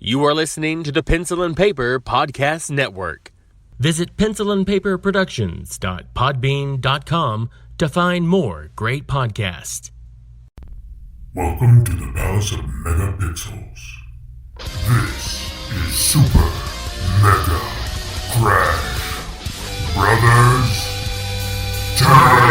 You are listening to the Pencil and Paper Podcast Network. Visit pencilandpaperproductions.podbean.com to find more great podcasts. Welcome to the Palace of Megapixels. This is Super Mega Crash Brothers Turbo!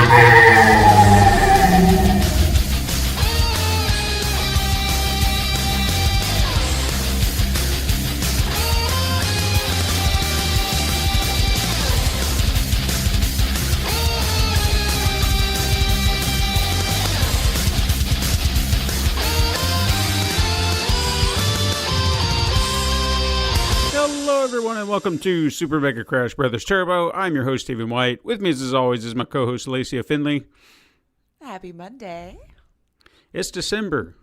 Hello, everyone, and welcome to Super Mega Crash Brothers Turbo. I'm your host, Stephen White. With me, as always, is my co-host, Lacey Finley. Happy Monday. It's December.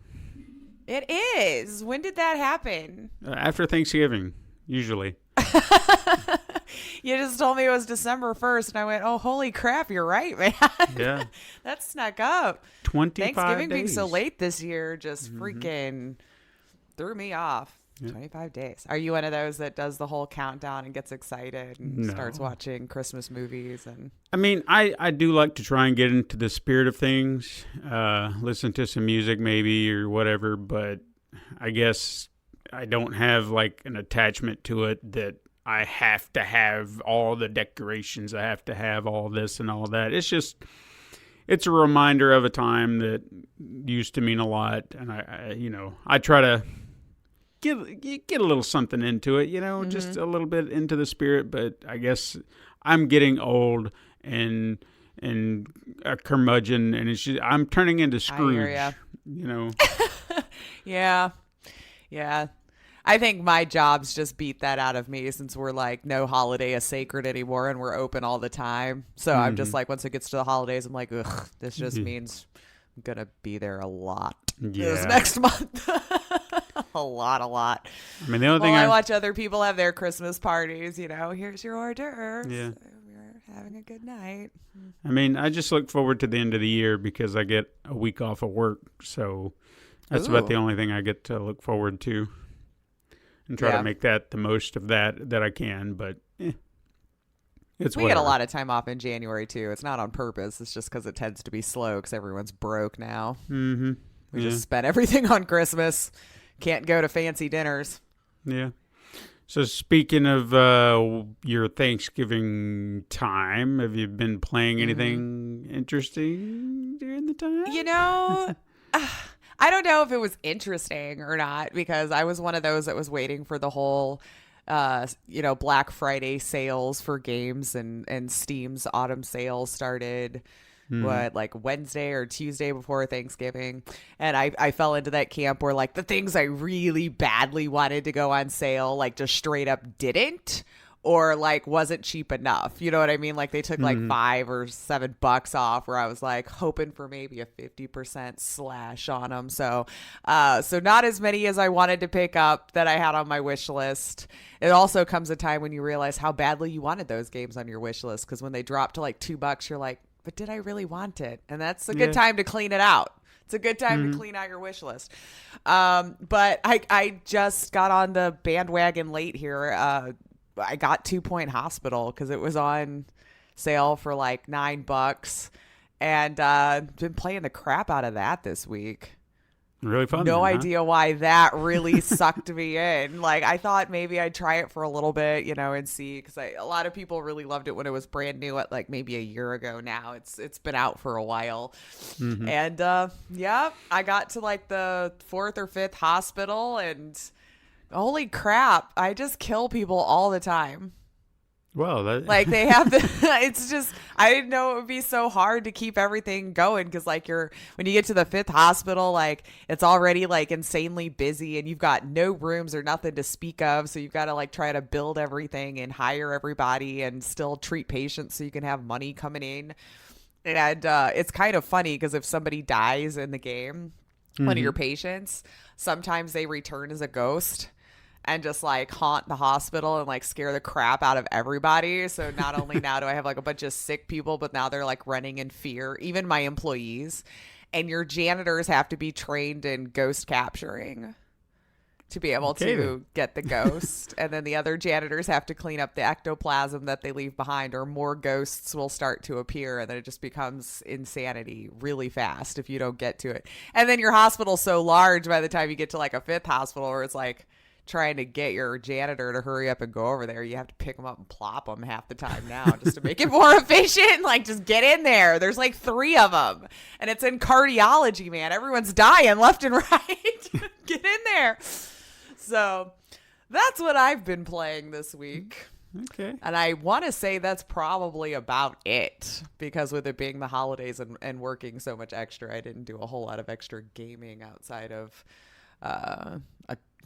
It is. When did that happen? After Thanksgiving, usually. You just told me it was December 1st, and I went, oh, holy crap, you're right, man. Yeah. That snuck up. 25 Thanksgiving days. being so late this year just freaking threw me off. Yeah. 25 days. Are you one of those that does the whole countdown and gets excited and starts watching Christmas movies? And I mean, I do like to try and get into the spirit of things, listen to some music maybe or whatever, but I guess I don't have like an attachment to it that I have to have all the decorations. I have to have all this and all that. It's just, it's a reminder of a time that used to mean a lot. And I try to get a little something into it, just a little bit into the spirit. But I guess I'm getting old and a curmudgeon, and it's just, I'm turning into Scrooge. Yeah. I think my jobs just beat that out of me, since we're like, no holiday is sacred anymore and we're open all the time. So I'm just like, once it gets to the holidays, I'm like, ugh, this just means I'm going to be there a lot this next month. A lot. I mean, the only thing I watch other people have their Christmas parties, here's your hors d'oeuvres. Yeah. We're having a good night. I mean, I just look forward to the end of the year because I get a week off of work. So that's about the only thing I get to look forward to. And try to make that the most of that I can, but it's we get a lot of time off in January too. It's not on purpose. It's just because it tends to be slow because everyone's broke now. Mm-hmm. We just spent everything on Christmas. Can't go to fancy dinners. Yeah. So speaking of your Thanksgiving time, have you been playing anything interesting during the time? I don't know if it was interesting or not, because I was one of those that was waiting for the whole, Black Friday sales for games, and Steam's autumn sales started, Wednesday or Tuesday before Thanksgiving. And I fell into that camp where like the things I really badly wanted to go on sale, like just straight up didn't, or like wasn't cheap enough. You know what I mean? Like they took like $5 or $7 off, where I was like hoping for maybe a 50% slash on them. So not as many as I wanted to pick up that I had on my wish list. It also comes a time when you realize how badly you wanted those games on your wish list, because when they drop to like $2, you're like, but did I really want it? And that's a good time to clean it out. It's a good time to clean out your wish list. But I just got on the bandwagon late here. I got 2 Point Hospital because it was on sale for like $9, and been playing the crap out of that this week. Really fun. No idea why that really sucked me in. Like I thought maybe I'd try it for a little bit, and see, because a lot of people really loved it when it was brand new at like maybe a year ago. Now it's been out for a while, and I got to like the 4th or 5th hospital, and holy crap, I just kill people all the time. Well, like they have it's just, I didn't know it would be so hard to keep everything going, because like when you get to the 5th hospital, like it's already like insanely busy, and you've got no rooms or nothing to speak of, so you've got to like try to build everything and hire everybody and still treat patients so you can have money coming in. And it's kind of funny because if somebody dies in the game, one of your patients, sometimes they return as a ghost and just like haunt the hospital and like scare the crap out of everybody. So not only now do I have like a bunch of sick people, but now they're like running in fear, even my employees. And your janitors have to be trained in ghost capturing. to be able to get the ghost. And then the other janitors have to clean up the ectoplasm that they leave behind, or more ghosts will start to appear. And then it just becomes insanity really fast if you don't get to it. And then your hospital's so large by the time you get to like a fifth hospital where it's like trying to get your janitor to hurry up and go over there. You have to pick them up and plop them half the time now just to make it more efficient. Like, just get in there. There's like 3 of them. And it's in cardiology, man. Everyone's dying left and right. Get in there. So that's what I've been playing this week. Okay. And I want to say that's probably about it, because with it being the holidays and working so much extra, I didn't do a whole lot of extra gaming outside of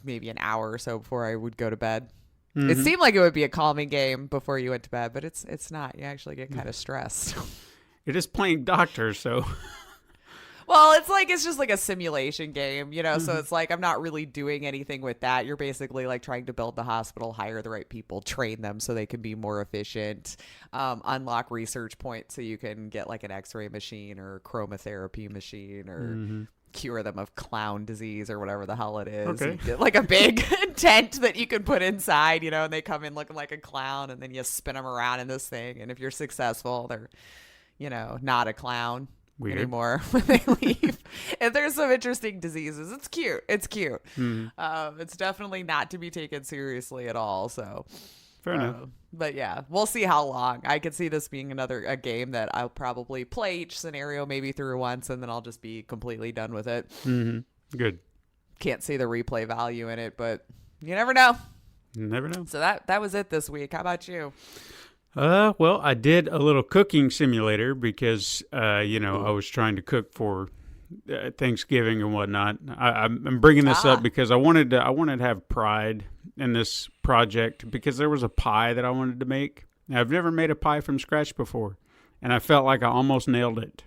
maybe an hour or so before I would go to bed. Mm-hmm. It seemed like it would be a calming game before you went to bed, but it's not. You actually get kind of stressed. It is playing doctor, so... Well, it's just like a simulation game, you know, so it's like I'm not really doing anything with that. You're basically like trying to build the hospital, hire the right people, train them so they can be more efficient, unlock research points so you can get like an x-ray machine or chromotherapy machine or cure them of clown disease or whatever the hell it is. Okay. You get like a big tent that you can put inside, you know, and they come in looking like a clown, and then you spin them around in this thing. And if you're successful, they're, you know, not a clown anymore when they leave. And there's some interesting diseases. It's cute. It's definitely not to be taken seriously at all. So fair enough. But yeah, we'll see how long. I could see this being a game that I'll probably play each scenario maybe through once, and then I'll just be completely done with it. Good. Can't see the replay value in it, but you never know. You never know. So that was it this week. How about you? Well, I did a little cooking simulator because, I was trying to cook for Thanksgiving and whatnot. I'm bringing this up because I wanted to have pride in this project, because there was a pie that I wanted to make. Now, I've never made a pie from scratch before, and I felt like I almost nailed it.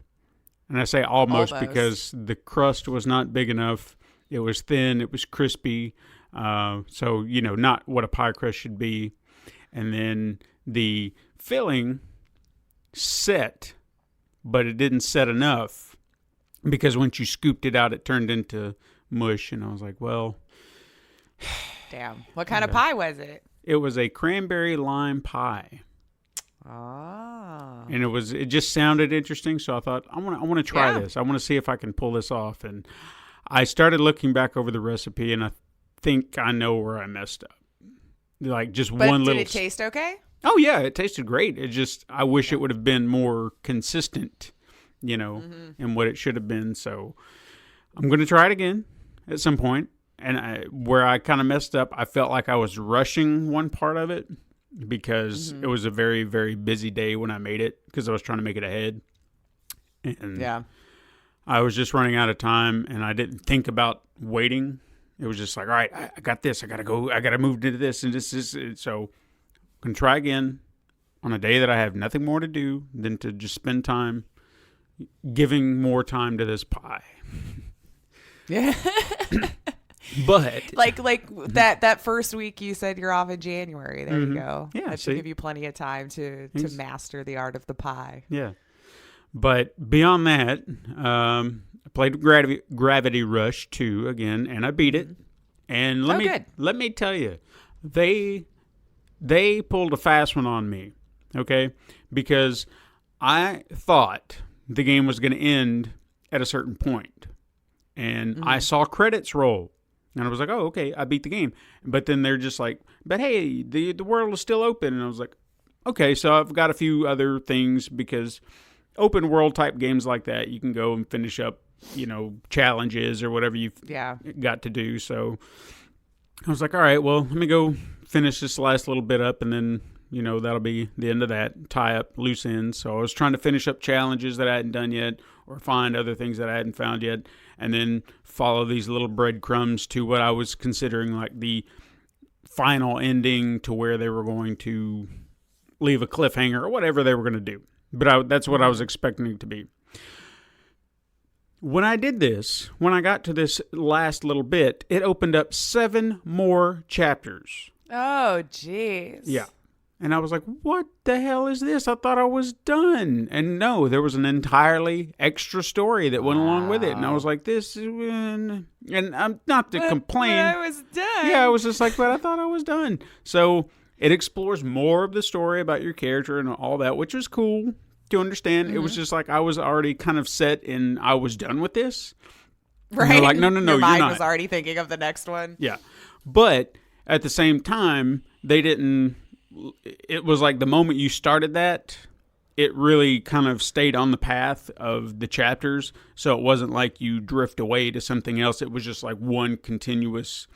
And I say almost because the crust was not big enough. It was thin. It was crispy. So, not what a pie crust should be. And then the filling set, but it didn't set enough, because once you scooped it out, it turned into mush. And I was like, well, damn. What kind of pie was it? It was a cranberry lime pie. Oh. And it just sounded interesting. So I thought, I want to try this. I want to see if I can pull this off. And I started looking back over the recipe, and I think I know where I messed up. Like just one little. Did it taste okay? Oh yeah, it tasted great. It just, I wish it would have been more consistent, in what it should have been. So I'm going to try it again at some point. And where I kind of messed up, I felt like I was rushing one part of it, because it was a very, very busy day when I made it, because I was trying to make it ahead. And I was just running out of time, and I didn't think about waiting. It was just like, all right, I got this. I got to go. I got to move to this and this. So I'm going to try again on a day that I have nothing more to do than to just spend time giving more time to this pie. Yeah. But like that first week you said you're off in January. There you go. Yeah, that should give you plenty of time to master the art of the pie. Yeah. But beyond that, I played Gravity Rush 2 again, and I beat it. And let me tell you, they pulled a fast one on me, okay? Because I thought the game was going to end at a certain point. And I saw credits roll. And I was like, oh, okay, I beat the game. But then they're just like, but hey, the world is still open. And I was like, okay, so I've got a few other things, because open world type games like that, you can go and finish up, challenges or whatever you've got to do. So I was like, all right, well, let me go finish this last little bit up, and then, that'll be the end of that, tie up loose ends. So I was trying to finish up challenges that I hadn't done yet, or find other things that I hadn't found yet, and then follow these little breadcrumbs to what I was considering like the final ending, to where they were going to leave a cliffhanger or whatever they were going to do. But that's what I was expecting it to be. When I did this, when I got to this last little bit, it opened up 7 more chapters. Oh, jeez. Yeah. And I was like, what the hell is this? I thought I was done. And no, there was an entirely extra story that went along with it. And I was like, this is... And I'm not to complain. But I was done. Yeah, I was just like, but I thought I was done. So it explores more of the story about your character and all that, which was cool to understand. It was just like I was already kind of set in, I was done with this. Right. And they're like, no, Your you're mind not. was already thinking of the next one. Yeah. But at the same time, they didn't... It was like the moment you started that, it really kind of stayed on the path of the chapters. So it wasn't like you drift away to something else. It was just like one continuous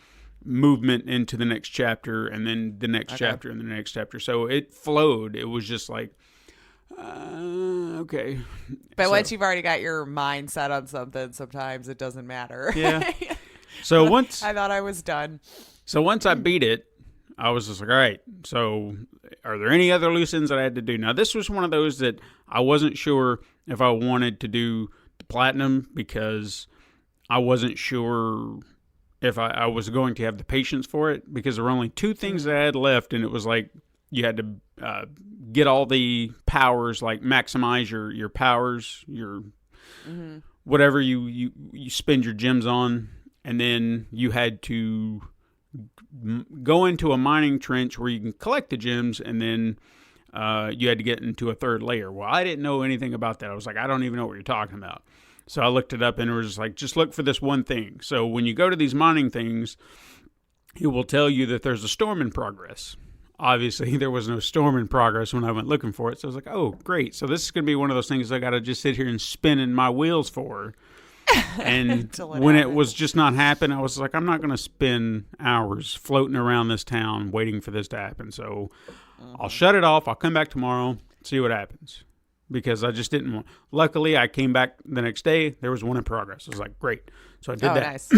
movement into the next chapter and then the next chapter and the next chapter. So it flowed. It was just like, okay. But once you've already got your mind set on something, sometimes it doesn't matter. Yeah. So once I thought I was done. So once I beat it, I was just like, all right, so are there any other loose ends that I had to do? Now, this was one of those that I wasn't sure if I wanted to do the platinum because I wasn't sure if I was going to have the patience for it because there were only two things that I had left, and it was like you had to get all the powers, like maximize your powers, your whatever you spend your gems on, and then you had to go into a mining trench where you can collect the gems, and then you had to get into a third layer. Well, I didn't know anything about that. I was like, I don't even know what you're talking about. So I looked it up, and it was just like, just look for this one thing. So when you go to these mining things, it will tell you that there's a storm in progress. Obviously, there was no storm in progress when I went looking for it. So I was like, oh, great. So this is going to be one of those things I got to just sit here and spin in my wheels for. And when it was just not happening, I was like, I'm not going to spend hours floating around this town waiting for this to happen. So I'll shut it off. I'll come back tomorrow, see what happens. Because I just didn't want... Luckily, I came back the next day. There was one in progress. I was like, great. So I did that. Nice.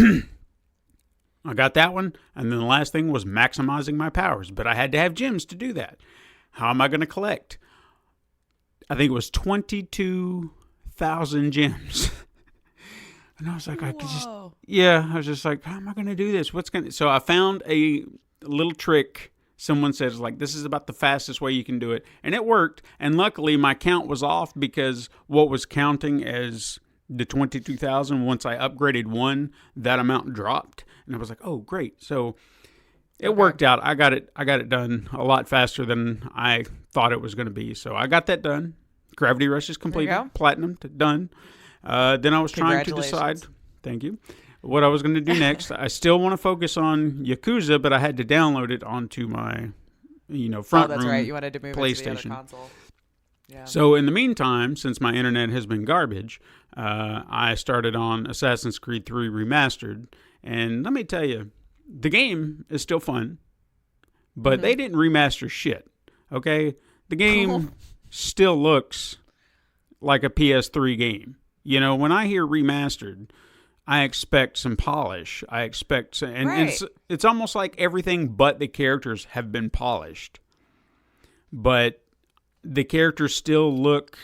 I got that one. And then the last thing was maximizing my powers. But I had to have gems to do that. How am I going to collect? I think it was 22,000 gems. And I was like, I was just like, how am I going to do this? So I found a little trick. Someone says, like, this is about the fastest way you can do it. And it worked. And luckily, my count was off because what was counting as the 22,000, once I upgraded one, that amount dropped. And I was like, oh, great. So it worked out. I got it done a lot faster than I thought it was going to be. So I got that done. Gravity Rush is completed. Platinum done. Then I was trying to decide, thank you, what I was going to do next. I still want to focus on Yakuza, but I had to download it onto my, front room right. You wanted to move PlayStation. it to the other console. Yeah. So in the meantime, since my internet has been garbage, I started on Assassin's Creed 3 Remastered. And let me tell you, the game is still fun, but they didn't remaster shit, okay? The game still looks like a PS3 game. When I hear remastered, I expect some polish. I expect it's almost like everything but the characters have been polished. But the characters still look,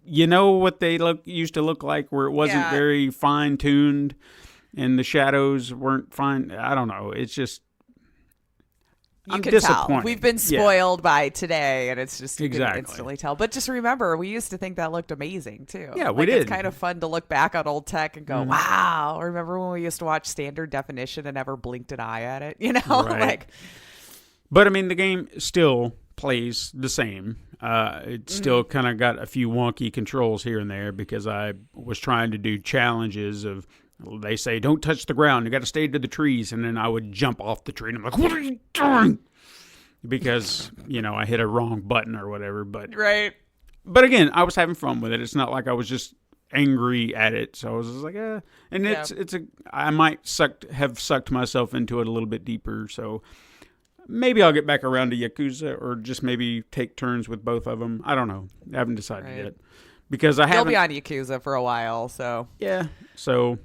what they used to look like, where it wasn't very fine tuned and the shadows weren't fine. I don't know. It's just You can disappointed. tell. We've been spoiled by today, and it's just you can instantly tell. But just remember, we used to think that looked amazing, too. Yeah, we did. It's kind of fun to look back on old tech and go, wow. Remember when we used to watch standard definition and never blinked an eye at it? Right. But, I mean, the game still plays the same. It still kind of got a few wonky controls here and there because I was trying to do challenges of... They say, don't touch the ground. You got to stay to the trees. And then I would jump off the tree. And I'm like, what are you doing? Because, I hit a wrong button or whatever. But again, I was having fun with it. It's not like I was just angry at it. So I was just like, And I might have sucked myself into it a little bit deeper. So maybe I'll get back around to Yakuza or just maybe take turns with both of them. I don't know. I haven't decided yet. Because You'll be on Yakuza for a while. So yeah. So...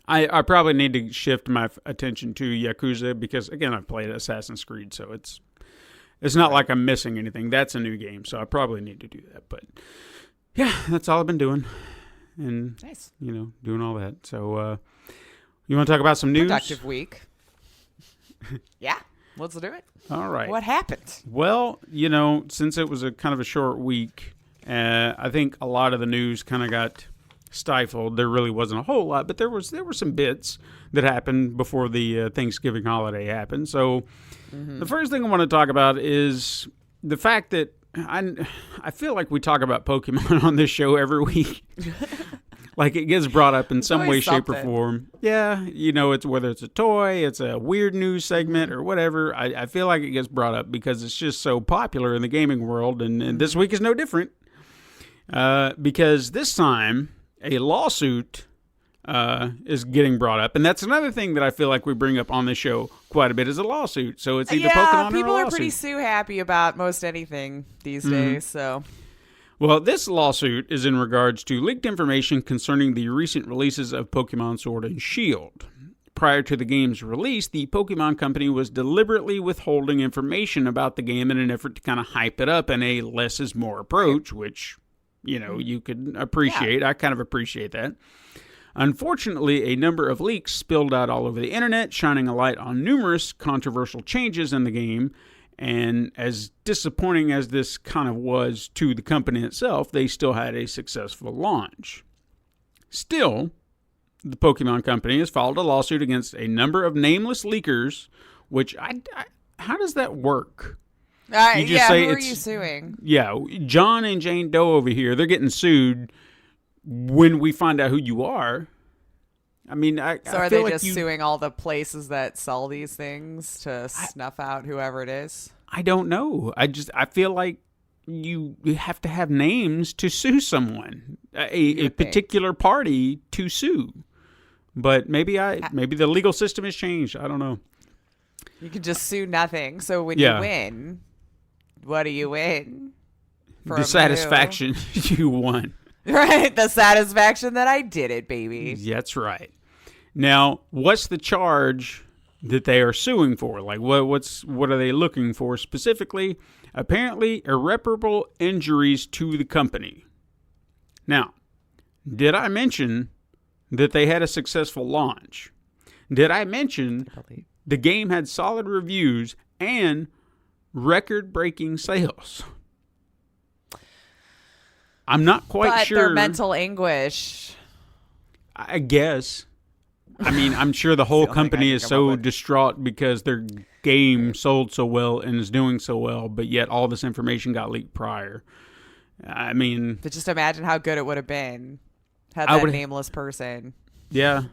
I probably need to shift my attention to Yakuza because, again, I've played Assassin's Creed, so it's not like I'm missing anything. That's a new game, so I probably need to do that. But, yeah, that's all I've been doing and, doing all that. So, you want to talk about some news? Productive week. Yeah. Let's do it. All right. What happened? Well, since it was a kind of a short week, I think a lot of the news kind of got stifled. There really wasn't a whole lot, but there were some bits that happened before the Thanksgiving holiday happened. So the first thing I want to talk about is the fact that I feel like we talk about Pokemon on this show every week. Like it gets brought up in some way, shape, or form. Yeah, it's whether it's a toy, it's a weird news segment, or whatever. I feel like it gets brought up because it's just so popular in the gaming world, and this week is no different. Because this time, a lawsuit is getting brought up, and that's another thing that I feel like we bring up on the show quite a bit is a lawsuit. So it's either Pokemon or a lawsuit. People are pretty sue happy about most anything these days, so... Well, this lawsuit is in regards to leaked information concerning the recent releases of Pokemon Sword and Shield. Prior to the game's release, the Pokemon Company was deliberately withholding information about the game in an effort to kind of hype it up in a less is more approach, which, you could appreciate. Yeah. I kind of appreciate that. Unfortunately, a number of leaks spilled out all over the internet, shining a light on numerous controversial changes in the game. And as disappointing as this kind of was to the company itself, they still had a successful launch. Still, the Pokemon Company has filed a lawsuit against a number of nameless leakers, which how does that work? You just say who are you suing? Yeah, John and Jane Doe over here, they're getting sued when we find out who you are. I mean, are they just suing all the places that sell these things to snuff out whoever it is? I don't know. I feel like you have to have names to sue someone, a particular party to sue. But maybe the legal system has changed. I don't know. You can just sue nothing. So when you win, what do you win? The satisfaction you won. Right, the satisfaction that I did it, baby. That's right. Now, what's the charge that they are suing for? Like, what are they looking for specifically? Apparently, irreparable injuries to the company. Now, did I mention that they had a successful launch? Did I mention the game had solid reviews and record-breaking sales? I'm not quite sure. But their mental anguish. I guess. I mean, I'm sure the whole company is so distraught because their game sold so well and is doing so well, but yet all this information got leaked prior. I mean... But just imagine how good it would have been had that nameless person. Yeah.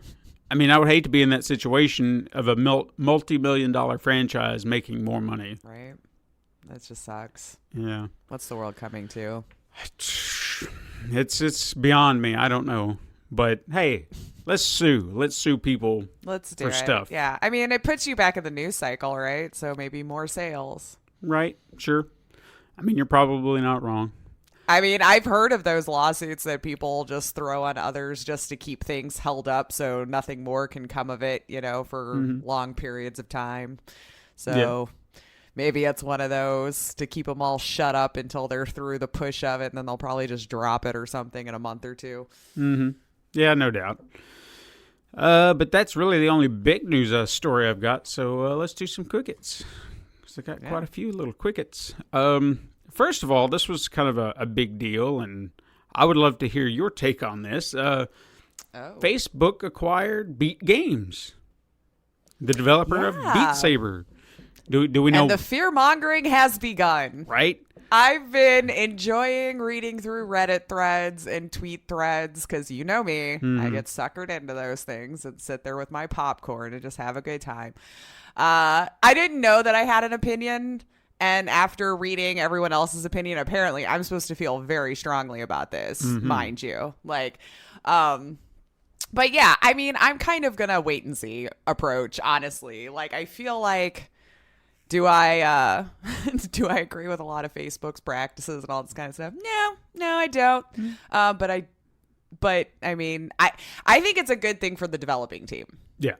I mean, I would hate to be in that situation of a multi-million-dollar franchise making more money. Right. That just sucks. Yeah. What's the world coming to? It's beyond me. I don't know. But, hey... Let's sue people for stuff. Yeah. I mean, it puts you back in the news cycle, right? So maybe more sales. Right. Sure. I mean, you're probably not wrong. I mean, I've heard of those lawsuits that people just throw on others just to keep things held up so nothing more can come of it, for long periods of time. So maybe it's one of those to keep them all shut up until they're through the push of it, and then they'll probably just drop it or something in a month or two. Mm-hmm. Yeah, no doubt. But that's really the only big news story I've got. So let's do some quickets. Because I got quite a few little quickets. First of all, this was kind of a big deal, and I would love to hear your take on this. Facebook acquired Beat Games, the developer of Beat Saber. Do we know? And the fear-mongering has begun. Right? I've been enjoying reading through Reddit threads and tweet threads because you know me. I get suckered into those things and sit there with my popcorn and just have a good time. I didn't know that I had an opinion. And after reading everyone else's opinion, apparently I'm supposed to feel very strongly about this, mind you. But yeah, I mean, I'm kind of going to wait and see approach, honestly. I feel like... Do I agree with a lot of Facebook's practices and all this kind of stuff? No, I don't. But I mean, I think it's a good thing for the developing team. Yeah.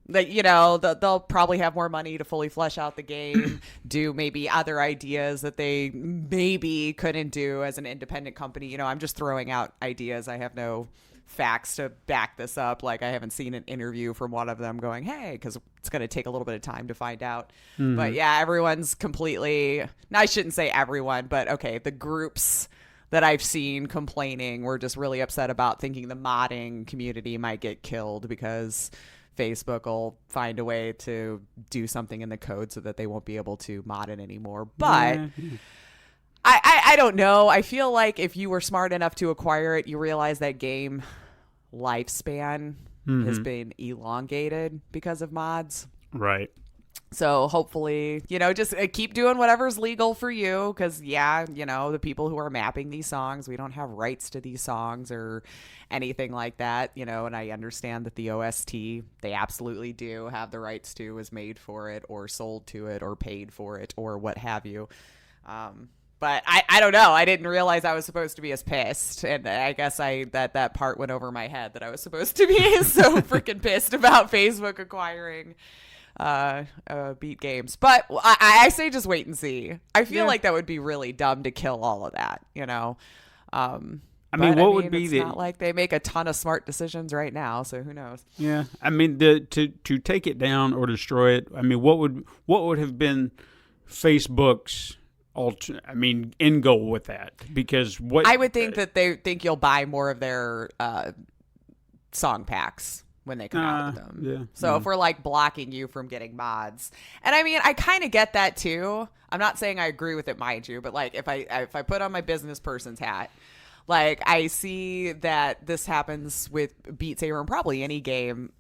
They'll probably have more money to fully flesh out the game, do maybe other ideas that they maybe couldn't do as an independent company. I'm just throwing out ideas. I have no facts to back this up. Like, I haven't seen an interview from one of them going, hey, because it's going to take a little bit of time to find out. But yeah, everyone's completely, I shouldn't say everyone, but okay, the groups that I've seen complaining were just really upset about thinking the modding community might get killed because Facebook will find a way to do something in the code so that they won't be able to mod it anymore. But I don't know. I feel like if you were smart enough to acquire it, you realize that game lifespan has been elongated because of mods. Right. So hopefully, just keep doing whatever's legal for you. Because, the people who are mapping these songs, we don't have rights to these songs or anything like that, and I understand that the OST, they absolutely do have the rights to, was made for it or sold to it or paid for it or what have you. But I don't know. I didn't realize I was supposed to be as pissed. And I guess that part went over my head that I was supposed to be so freaking pissed about Facebook acquiring beat games. But I say just wait and see. I feel like that would be really dumb to kill all of that, what would be it's not like they make a ton of smart decisions right now, so who knows? Yeah. I mean, to take it down or destroy it, what would have been Facebook's end goal with that? Because I would think that they think you'll buy more of their song packs when they come out with them. Yeah. So if we're like blocking you from getting mods, and I kind of get that too. I'm not saying I agree with it, mind you, but like if I put on my business person's hat, like I see that this happens with Beat Saber and probably any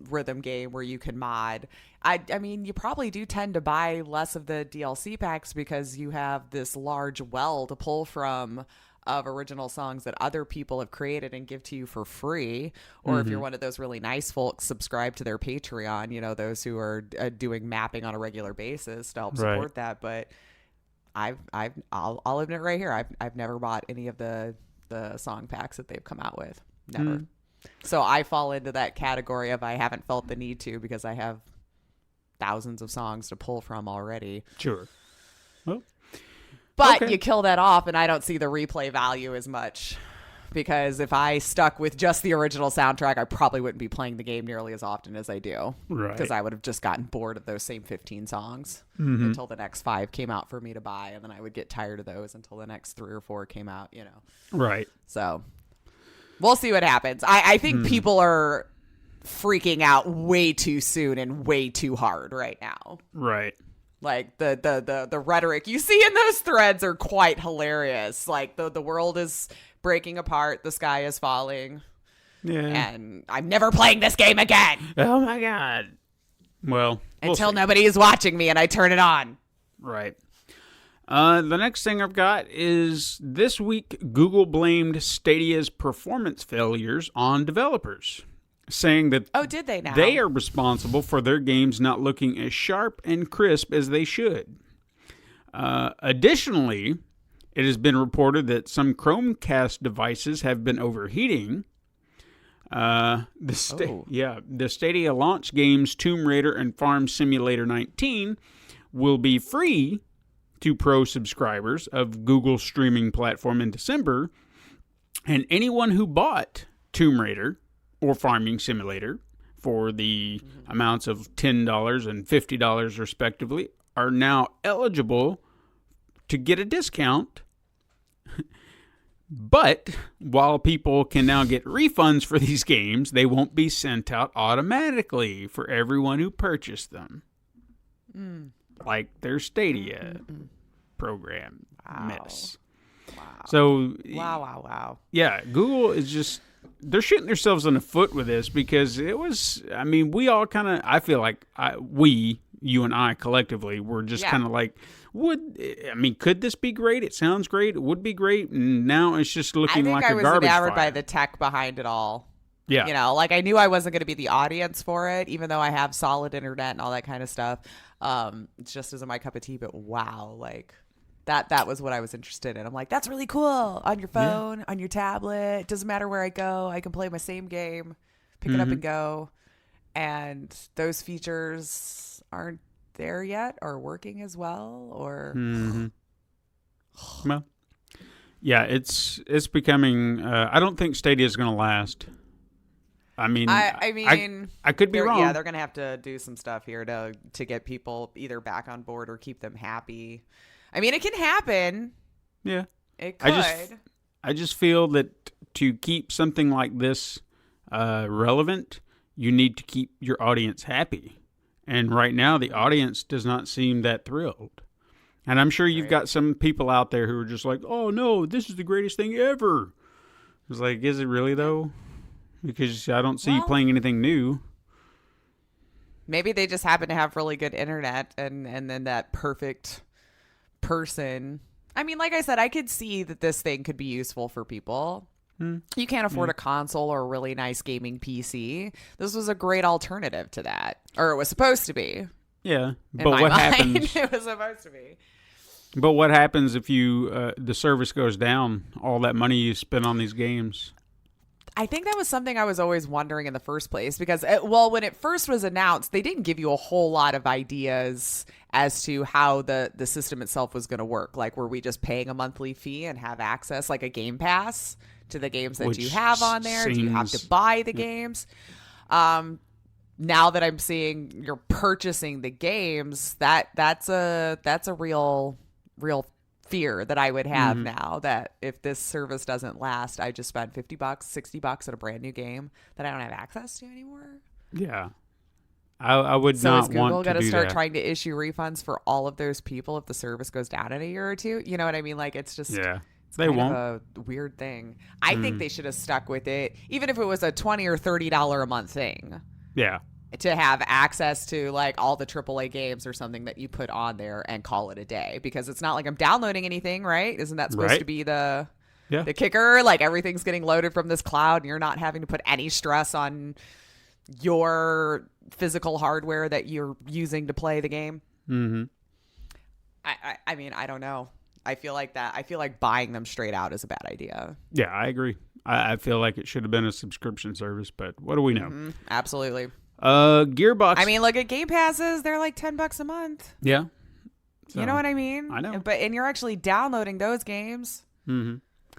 rhythm game where you can mod. I mean, you probably do tend to buy less of the DLC packs because you have this large well to pull from of original songs that other people have created and give to you for free. Or if you're one of those really nice folks, subscribe to their Patreon, those who are doing mapping on a regular basis to help support that. But I'll admit right here, I've never bought any of the song packs that they've come out with. Never. So I fall into that category of I haven't felt the need to because I have thousands of songs to pull from already. Sure. Well, but you kill that off and I don't see the replay value as much, because if I stuck with just the original soundtrack, I probably wouldn't be playing the game nearly as often as I do. Right. Because I would have just gotten bored of those same 15 songs until the next 5 came out for me to buy, and then I would get tired of those until the next 3 or 4 came out, Right. So we'll see what happens. I think people are freaking out way too soon and way too hard right now. Right. Like the rhetoric you see in those threads are quite hilarious. Like the world is breaking apart, the sky is falling. Yeah. And I'm never playing this game again. Oh my God. Well, until nobody is watching me and I turn it on. Right. The next thing I've got is this week Google blamed Stadia's performance failures on developers, saying that did they now? They are responsible for their games not looking as sharp and crisp as they should. Additionally, it has been reported that some Chromecast devices have been overheating. The Stadia launch games Tomb Raider and Farm Simulator 19 will be free to Pro subscribers of Google's streaming platform in December, and anyone who bought Tomb Raider or Farming Simulator for the amounts of $10 and $50 respectively are now eligible to get a discount. But while people can now get refunds for these games, they won't be sent out automatically for everyone who purchased them. Like their Stadia program mess. Wow. So wow. Yeah, Google is just, they're shooting themselves in the foot with this, because it was, we all kind of, I feel like you and I collectively were just kind of like, could this be great? It sounds great. It would be great. And now it's just looking like a garbage fire. I think I was enamored by the tech behind it all. Yeah. I knew I wasn't going to be the audience for it, even though I have solid internet and all that kind of stuff. It just isn't my cup of tea, but wow, that was what I was interested in. I'm like, that's really cool. On your phone, on your tablet, it doesn't matter where I go. I can play my same game, pick it up and go. And those features aren't there yet or working as well, or well, yeah, it's becoming I don't think Stadia is going to last. I mean, I mean, I could be wrong. Yeah, they're gonna have to do some stuff here to get people either back on board or keep them happy. I mean, it can happen. Yeah, it could. I just feel that to keep something like this relevant, you need to keep your audience happy. And right now, the audience does not seem that thrilled. And I'm sure you've got some people out there who are just like, "Oh no, this is the greatest thing ever." It's like, is it really though? Because I don't see you playing anything new. Maybe they just happen to have really good internet and then that perfect person. I mean, like I said, I could see that this thing could be useful for people. You can't afford a console or a really nice gaming PC. This was a great alternative to that. Or it was supposed to be. Yeah. But what happens? It was supposed to be. But what happens if the service goes down, all that money you spent on these games? I think that was something I was always wondering in the first place because, when it first was announced, they didn't give you a whole lot of ideas as to how the system itself was going to work. Like, were we just paying a monthly fee and have access, like a Game Pass, to the games that you have on there? Do you have to buy the games? Now that I'm seeing you're purchasing the games, that's a real fear that I would have now, that if this service doesn't last, I just spent $50, $60 at a brand new game that I don't have access to anymore. Yeah. I would so not is Google want to going to do start that. trying to issue refunds for all of those people if the service goes down in a year or two? You know what I mean? Like, it's just they won't. a weird thing. I think they should have stuck with it, even if it was a $20 or $30 a month thing. Yeah. To have access to like all the AAA games or something that you put on there and call it a day, because it's not like I'm downloading anything, right? Isn't that supposed to be the kicker? Like, everything's getting loaded from this cloud and you're not having to put any stress on your physical hardware that you're using to play the game. Mm-hmm. I mean, I don't know. I feel like buying them straight out is a bad idea. Yeah, I agree. I feel like it should have been a subscription service, but what do we know? Mm-hmm. Absolutely. Gearbox. I mean, look at Game Passes. They're like $10 a month. Yeah. So, you know what I mean? I know. And you're actually downloading those games. Mm-hmm.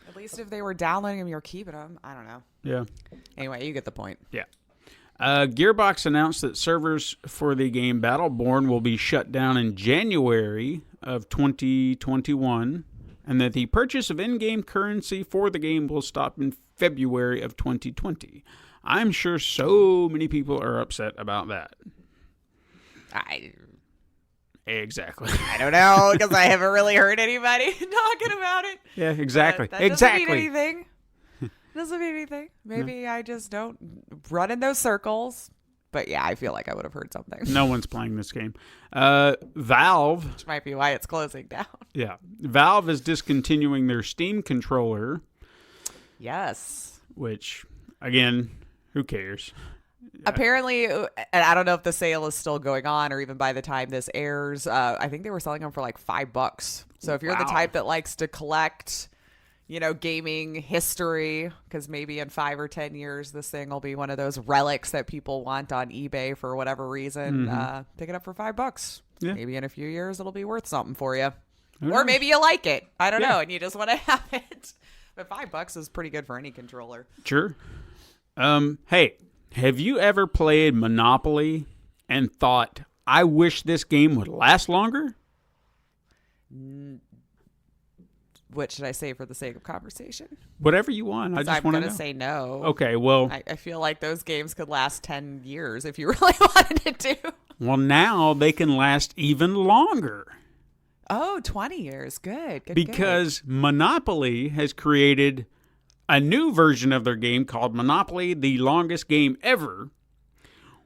At least if they were downloading them, you're keeping them. I don't know. Yeah. Anyway, you get the point. Yeah. Gearbox announced that servers for the game Battleborn will be shut down in January of 2021, and that the purchase of in-game currency for the game will stop in February of 2020. I'm sure so many people are upset about that. Exactly. I don't know, because I haven't really heard anybody talking about it. Yeah, exactly. That doesn't mean anything. Doesn't mean anything. Maybe I just don't run in those circles. But yeah, I feel like I would have heard something. No one's playing this game. Valve. Which might be why it's closing down. Yeah. Valve is discontinuing their Steam controller. Yes. Which, again, who cares? Apparently, and I don't know if the sale is still going on or even by the time this airs, I think they were selling them for like $5. So if you're the type that likes to collect, gaming history, because maybe in 5 or 10 years, this thing will be one of those relics that people want on eBay for whatever reason, pick it up for $5. Yeah. Maybe in a few years, it'll be worth something for you. Or maybe you like it. I don't know. And you just want to have it. But $5 is pretty good for any controller. Sure. Hey, have you ever played Monopoly and thought, I wish this game would last longer? What should I say for the sake of conversation? Whatever you want. I just want to know. I'm going to say no. Okay, well. I feel like those games could last 10 years if you really wanted it to. Well, now they can last even longer. Oh, 20 years. Good. Because Monopoly has created a new version of their game called Monopoly, the longest game ever,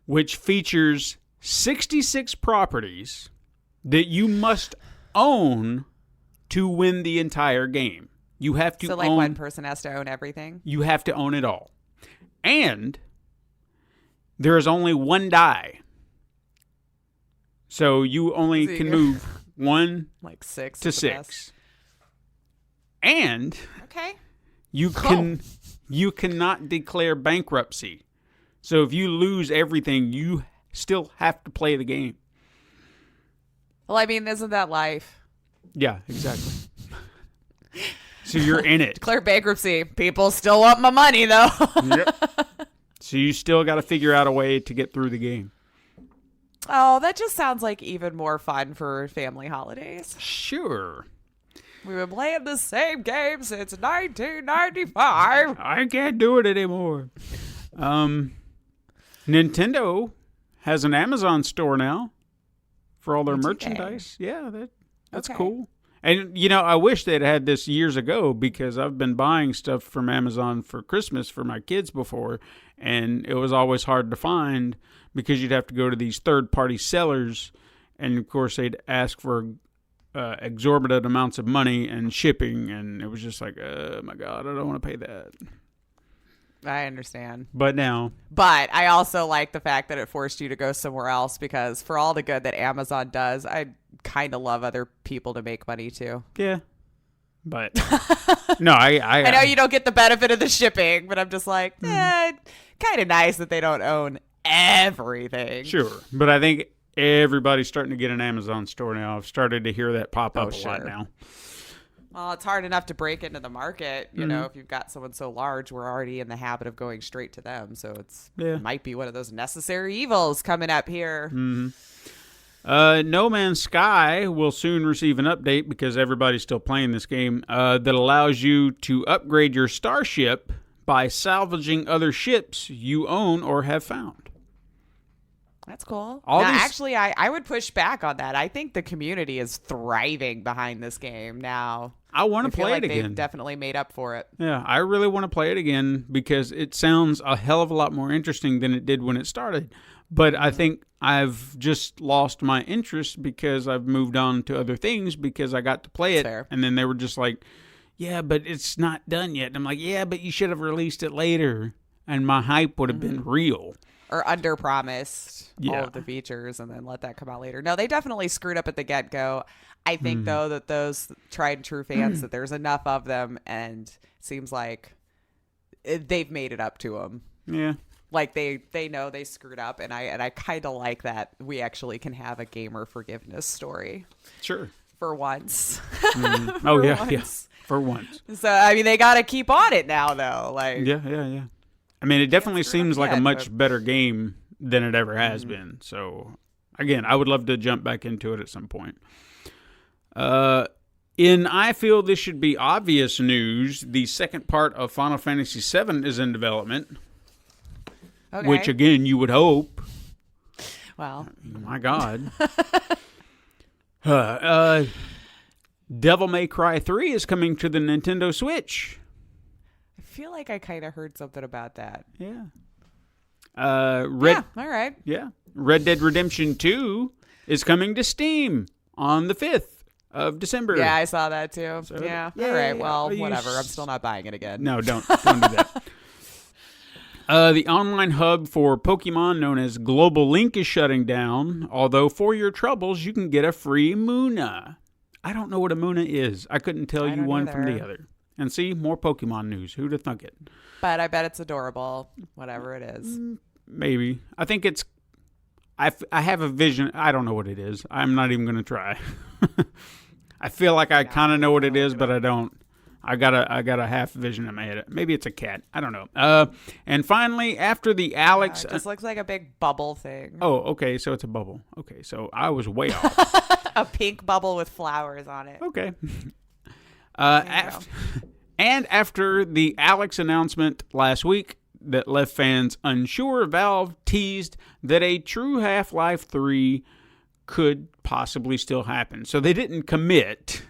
which features 66 properties that you must own to win the entire game. You have to own... one person has to own everything? You have to own it all. And there is only one die. So you only can move 1 like 6 to 6. And you cannot declare bankruptcy. So if you lose everything, you still have to play the game. Well, I mean, isn't that life? Yeah, exactly. So you're in it. Declare bankruptcy. People still want my money, though. Yep. So you still got to figure out a way to get through the game. Oh, that just sounds like even more fun for family holidays. Sure. We've been playing the same game since 1995. I can't do it anymore. Nintendo has an Amazon store now for all their merchandise. Yeah, that's Okay. cool. And, I wish they'd had this years ago because I've been buying stuff from Amazon for Christmas for my kids before, and it was always hard to find because you'd have to go to these third-party sellers, and, of course, they'd ask for exorbitant amounts of money and shipping, and it was just like, oh, my God, I don't want to pay that. I understand. But I also like the fact that it forced you to go somewhere else because for all the good that Amazon does, I kind of love other people to make money too. yeah. But, no, I know you don't get the benefit of the shipping, but I'm just like, kind of nice that they don't own everything. Sure. But I think everybody's starting to get an Amazon store now. I've started to hear that pop up a lot now. Well, it's hard enough to break into the market. You know, if you've got someone so large, we're already in the habit of going straight to them. So it might be one of those necessary evils coming up here. No Man's Sky will soon receive an update because everybody's still playing this game that allows you to upgrade your starship by salvaging other ships you own or have found. That's cool. Actually, I would push back on that. I think the community is thriving behind this game now. I want to play like it again. They've definitely made up for it. Yeah, I really want to play it again because it sounds a hell of a lot more interesting than it did when it started. But I think I've just lost my interest because I've moved on to other things because I got to play it. Fair. And then they were just like, yeah, but it's not done yet. And I'm like, yeah, but you should have released it later. And my hype would have been real. Or under-promised all Yeah. of the features and then let that come out later. No, they definitely screwed up at the get-go. I think, though, that those tried and true fans, that there's enough of them, and it seems like they've made it up to them. Yeah. Like, they know they screwed up, and I kind of like that we actually can have a gamer forgiveness story. Sure. For once. Oh, yeah. For once. So, I mean, they got to keep on it now, though. Like, Yeah. I mean, it definitely screw it up seems like a yet, much but- better game than it ever has been. So, again, I would love to jump back into it at some point. I feel this should be obvious news, the second part of Final Fantasy VII is in development, okay. which, again, you would hope. Well, My God. Devil May Cry 3 is coming to the Nintendo Switch. I feel like I kind of heard something about that. Yeah. All right. Yeah. Red Dead Redemption 2 is coming to Steam on the 5th of December. Yeah, I saw that too. So, yeah. yeah, All right. Well, you whatever. I'm still not buying it again. No, don't do that. The online hub for Pokemon known as Global Link is shutting down, although for your troubles, you can get a free Muna. I don't know what a Muna is. I couldn't tell you don't one from the either. other. And see, more Pokemon news. Who'd have thunk it? But I bet it's adorable, whatever it is. Maybe. I think it's... I have a vision. I don't know what it is. I'm not even going to try. I feel like I kind of know what it is, but I don't. I got a half vision in my head. Maybe it's a cat. I don't know. And finally, after the Alex... It just looks like a big bubble thing. Oh, okay. So it's a bubble. Okay. So I was way off. A pink bubble with flowers on it. Okay. And after the Alex announcement last week that left fans unsure, Valve teased that a true Half-Life 3 could possibly still happen. So they didn't commit.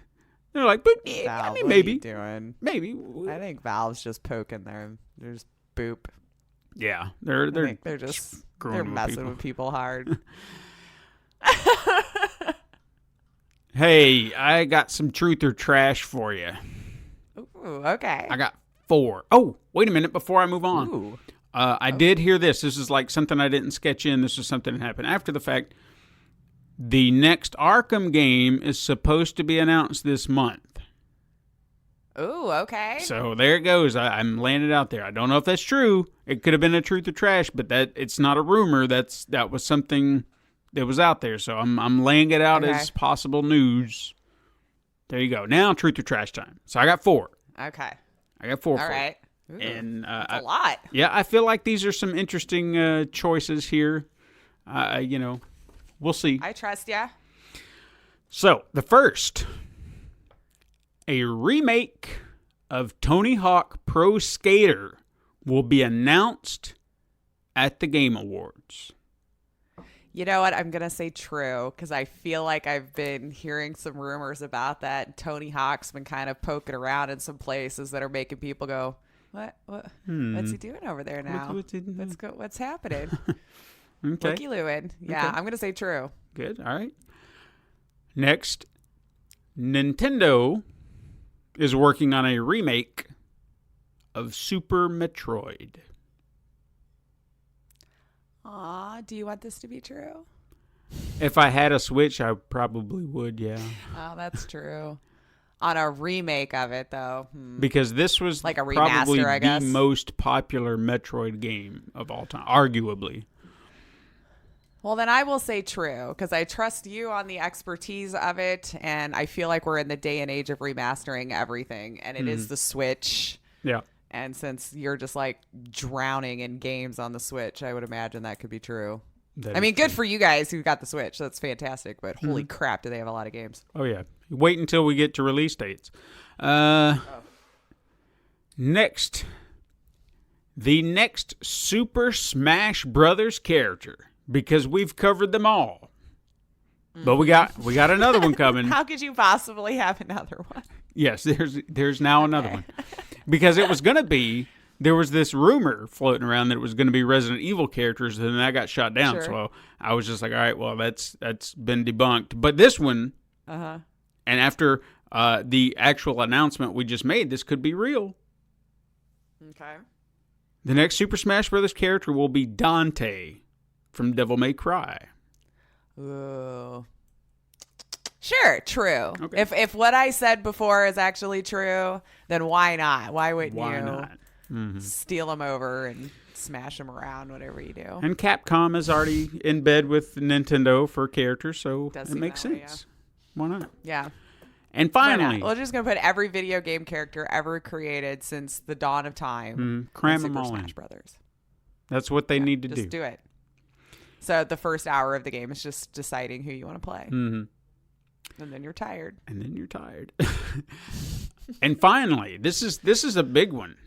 They're like, but yeah, Valve, I mean, what are maybe. you doing? Maybe. I think Valve's just poking there. They're just boop. Yeah. I think they're screwing messing with people hard. Hey, I got some truth or trash for you. Ooh, okay. I got 4. Oh, wait a minute before I move on. Ooh. I did hear this. This is like something I didn't sketch in. This is something that happened after the fact. The next Arkham game is supposed to be announced this month. Ooh, okay. So there it goes. I'm laying it out there. I don't know if that's true. It could have been a truth or trash, but it's not a rumor. That was something that was out there. So I'm laying it out as possible news. There you go. Now truth or trash time. So I got 4. Okay. I got 4. All right. Ooh, and that's a lot. Yeah, I feel like these are some interesting choices here. We'll see. I trust ya. So, the first, a remake of Tony Hawk Pro Skater will be announced at the Game Awards. You know what? I'm going to say true because I feel like I've been hearing some rumors about that. Tony Hawk's been kind of poking around in some places that are making people go, what's he doing over there now? What's happening? Okay. Looky Lewin. Yeah, Okay. I'm going to say true. Good. All right. Next, Nintendo is working on a remake of Super Metroid. Aw, do you want this to be true? If I had a Switch, I probably would, yeah. Oh, that's true. On a remake of it, though. Because this was Like a probably remaster, I guess. the most popular Metroid game of all time, arguably. Well, then I will say true because I trust you on the expertise of it, and I feel like we're in the day and age of remastering everything, and it is the Switch. Yeah. And since you're just like drowning in games on the Switch, I would imagine that could be true. I mean, good for you guys who got the Switch. That's fantastic. But holy crap, do they have a lot of games? Oh, yeah. Wait until we get to release dates. Next, the next Super Smash Brothers character, because we've covered them all. But we got another one coming. How could you possibly have another one? Yes, there's now another one. Because it was going to be, there was this rumor floating around that it was going to be Resident Evil characters, and then that got shot down. Sure. So I was just like, all right, well, that's been debunked. But this one, and after the actual announcement we just made, this could be real. Okay. The next Super Smash Brothers character will be Dante from Devil May Cry. Ooh. Sure, true. Okay. If what I said before is actually true, then why not? Why wouldn't Why you not? steal them over and smash them around, whatever you do? And Capcom is already in bed with Nintendo for characters, so Does it seem makes that way, sense. Why not? Yeah. And Why not? finally, We're just going to put every video game character ever created since the dawn of time. cram in them Super all in. Smash Brothers. That's what they need to Just do it. So the first hour of the game is just deciding who you want to play. Mm-hmm. And then you're tired. And then you're tired. And finally, this is a big one,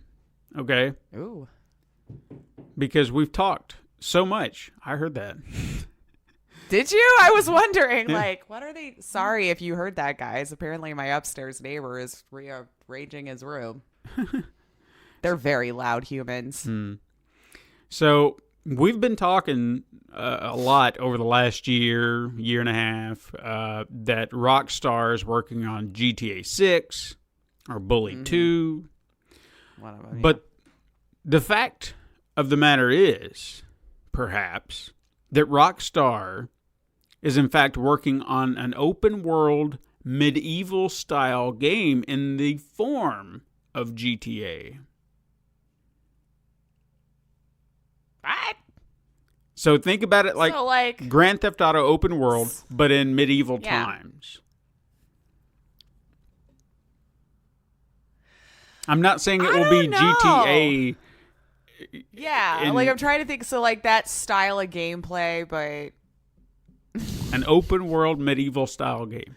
okay? Ooh. Because we've talked so much. I heard that. Did you? I was wondering, like, what are they? Sorry if you heard that, guys. Apparently, my upstairs neighbor is rearranging his room. They're very loud humans. So we've been talking a lot over the last year and a half that Rockstar is working on GTA 6 or Bully 2. One of them, But the fact of the matter is, perhaps, that Rockstar is in fact working on an open world medieval style game in the form of GTA. What? So think about it like, So, like, Grand Theft Auto open world, but in medieval Yeah. times. I'm not saying it I will be don't know. GTA. yeah, in- like I'm trying to think. So, like that style of gameplay, but An open world medieval style game.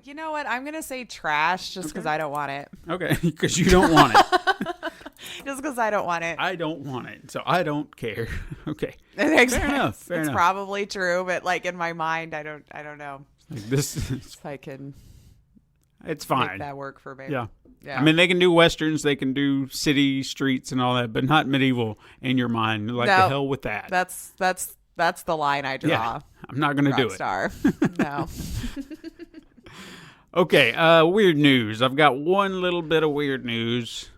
you know what? I'm gonna say trash just because I don't want it. Okay, because you don't want it. Just because I don't want it. I don't want it, so I don't care. Okay, Exactly. enough, fair it's enough. probably true, but like in my mind, I don't know like this, if I can it's make fine. that work for me. Yeah. Yeah. I mean, they can do westerns, they can do city streets and all that, but not medieval in your mind. Like No. the hell with that. That's the line I draw. Yeah, I'm not going to do it. Rockstar. No. Okay, weird news. I've got one little bit of weird news,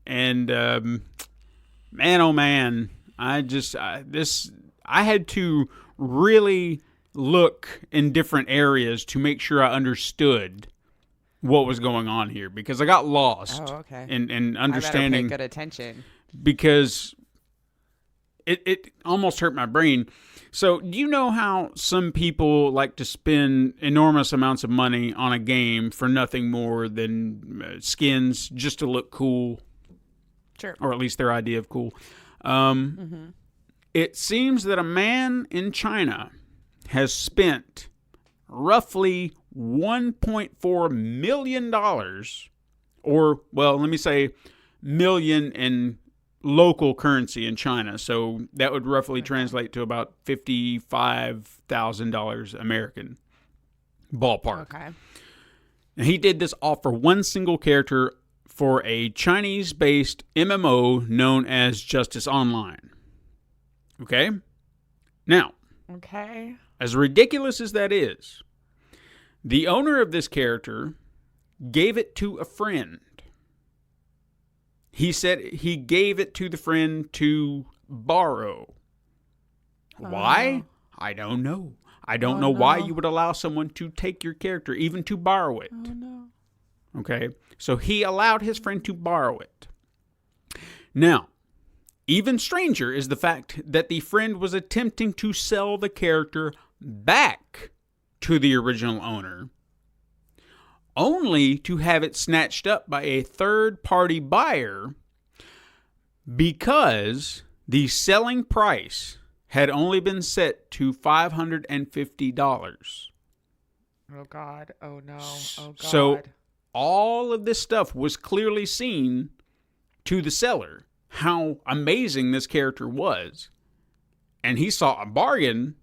and man, oh man, I had to really look in different areas to make sure I understood what was going on here because I got lost Oh, okay. in I better understanding pay good attention. because it almost hurt my brain. So, do you know how some people like to spend enormous amounts of money on a game for nothing more than skins just to look cool? Sure. Or at least their idea of cool. It seems that a man in China has spent roughly $1.4 million, or, well, let me say million in local currency in China. So that would roughly translate to about $55,000 American ballpark. Okay. And he did this all for one single character for a Chinese-based MMO known as Justice Online. Okay? Now, Okay. as ridiculous as that is, the owner of this character gave it to a friend. He said he gave it to the friend to borrow. Why? I don't know. I don't know why you would allow someone to take your character, even to borrow it. Oh, no. Okay? So he allowed his friend to borrow it. Now, even stranger is the fact that the friend was attempting to sell the character back to the original owner, only to have it snatched up by a third-party buyer because the selling price had only been set to $550. Oh, God. Oh, no. Oh, God. So all of this stuff was clearly seen to the seller, how amazing this character was. And he saw a bargain,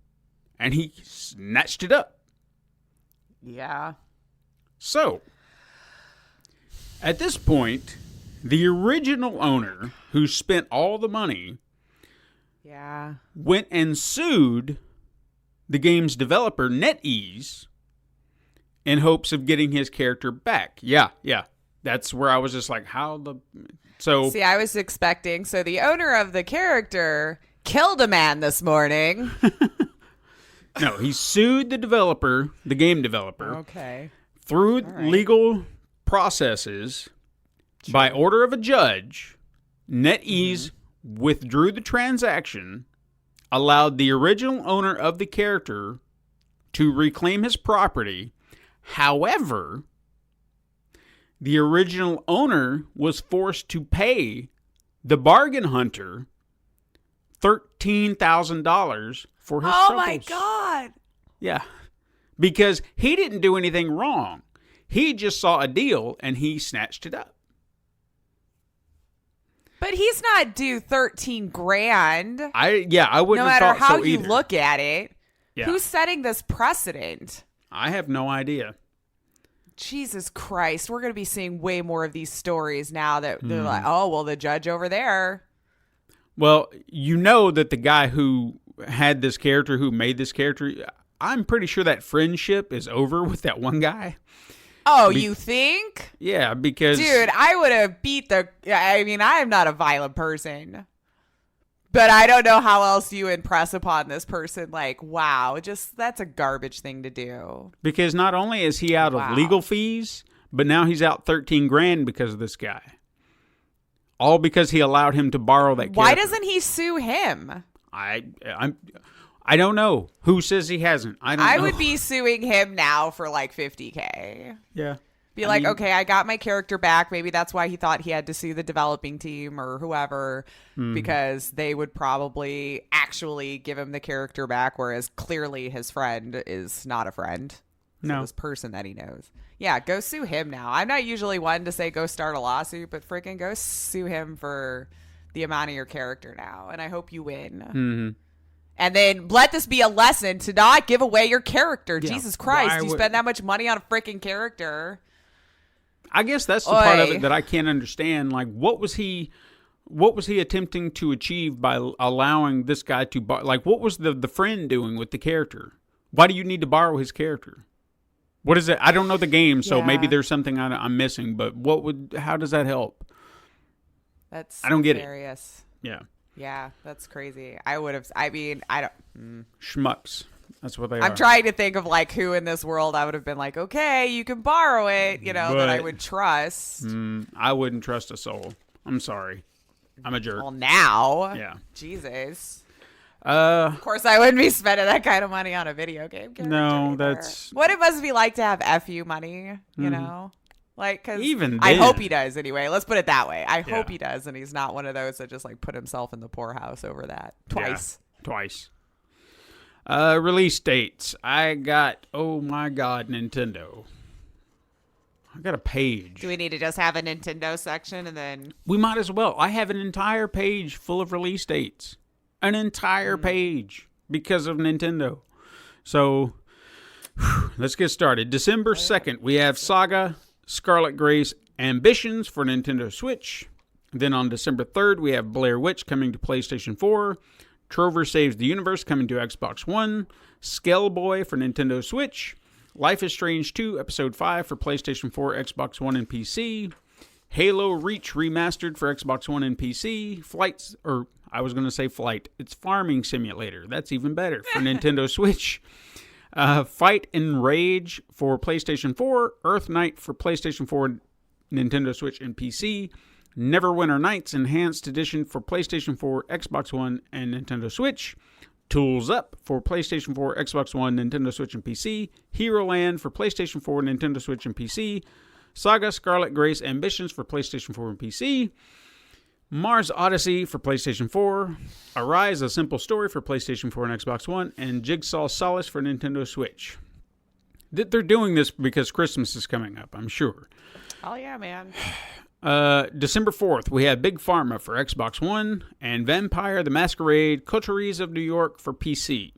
and he snatched it up. Yeah. So, at this point, the original owner, who spent all the money, Yeah. went and sued the game's developer, NetEase, in hopes of getting his character back. Yeah. That's where I was just like, how the... So, See, I was expecting. So the owner of the character killed a man this morning. no, he sued the developer, the game developer, Okay. through right. legal processes. By order of a judge, NetEase withdrew the transaction, allowed the original owner of the character to reclaim his property. However, the original owner was forced to pay the bargain hunter $13,000 for his troubles. Oh, my God. Yeah, because he didn't do anything wrong. He just saw a deal and he snatched it up. But he's not due 13 grand. I wouldn't No have matter thought how so you either. look at it. Yeah. Who's setting this precedent? I have no idea. Jesus Christ. We're going to be seeing way more of these stories now that Hmm. they're like, oh, well, the judge over there. Well, you know that the guy who had this character, who made this character, I'm pretty sure that friendship is over with that one guy. Oh, you think? Yeah, because... Dude, I would have beat the... I mean, I am not a violent person. But I don't know how else you impress upon this person. Like, wow, just that's a garbage thing to do. Because not only is he out Wow. of legal fees, but now he's out 13 grand because of this guy. All because he allowed him to borrow that character. Why doesn't he sue him? I don't know. Who says he hasn't? I don't know. I would be suing him now for like $50K. Yeah. Be like, okay, I got my character back. Maybe that's why he thought he had to sue the developing team or whoever, because they would probably actually give him the character back, whereas clearly his friend is not a friend. No. This person that he knows. Yeah, go sue him now. I'm not usually one to say go start a lawsuit, but freaking go sue him for the amount of your character now, and I hope you win. Mm-hmm. And then let this be a lesson to not give away your character. Yeah. Jesus Christ, Why you would- spend that much money on a freaking character. I guess that's the part of Oy. it that I can't understand. Like, what was he attempting to achieve by allowing this guy to like, what was the friend doing with the character? Why do you need to borrow his character? What is it? I don't know the game, so Yeah. maybe there's something I'm missing. But how does that help? That's I don't get it. hilarious. Yeah, Yeah, that's crazy. I would have. I mean, I don't. schmucks. That's what they are. I'm trying to think of like who in this world I would have been like, okay, you can borrow it. You know, that I But- would trust. I wouldn't trust a soul. I'm sorry. I'm a jerk. Well, now, Yeah. Jesus. Of course, I wouldn't be spending that kind of money on a video game character. No, either. that's what it must be like to have FU money, you know? Like, because even I then. hope he does anyway. Let's put it that way. I hope he does, and he's not one of those that just like put himself in the poorhouse over that twice. Yeah, twice. Release dates. I got, oh my God, Nintendo. I got a page. Do we need to just have a Nintendo section and then? We might as well. I have an entire page full of release dates. An entire page because of Nintendo. So, let's get started. December 2nd, we have Saga, Scarlet Grace, Ambitions for Nintendo Switch. Then on December 3rd, we have Blair Witch coming to PlayStation 4. Trover Saves the Universe coming to Xbox One. Skellboy for Nintendo Switch. Life is Strange 2 Episode 5 for PlayStation 4, Xbox One, and PC. Halo Reach Remastered for Xbox One and PC. Flight. It's Farming Simulator. That's even better for Nintendo Switch. Fight and Rage for PlayStation 4. Earth Knight for PlayStation 4, Nintendo Switch, and PC. Neverwinter Nights Enhanced Edition for PlayStation 4, Xbox One, and Nintendo Switch. Tools Up for PlayStation 4, Xbox One, Nintendo Switch, and PC. Hero Land for PlayStation 4, Nintendo Switch, and PC. Saga Scarlet Grace Ambitions for PlayStation 4 and PC. Mars Odyssey for PlayStation 4. Arise, A Simple Story for PlayStation 4 and Xbox One. And Jigsaw Solace for Nintendo Switch. They're doing this because Christmas is coming up, I'm sure. Oh, yeah, man. December 4th, we have Big Pharma for Xbox One and Vampire the Masquerade Coteries of New York for PC.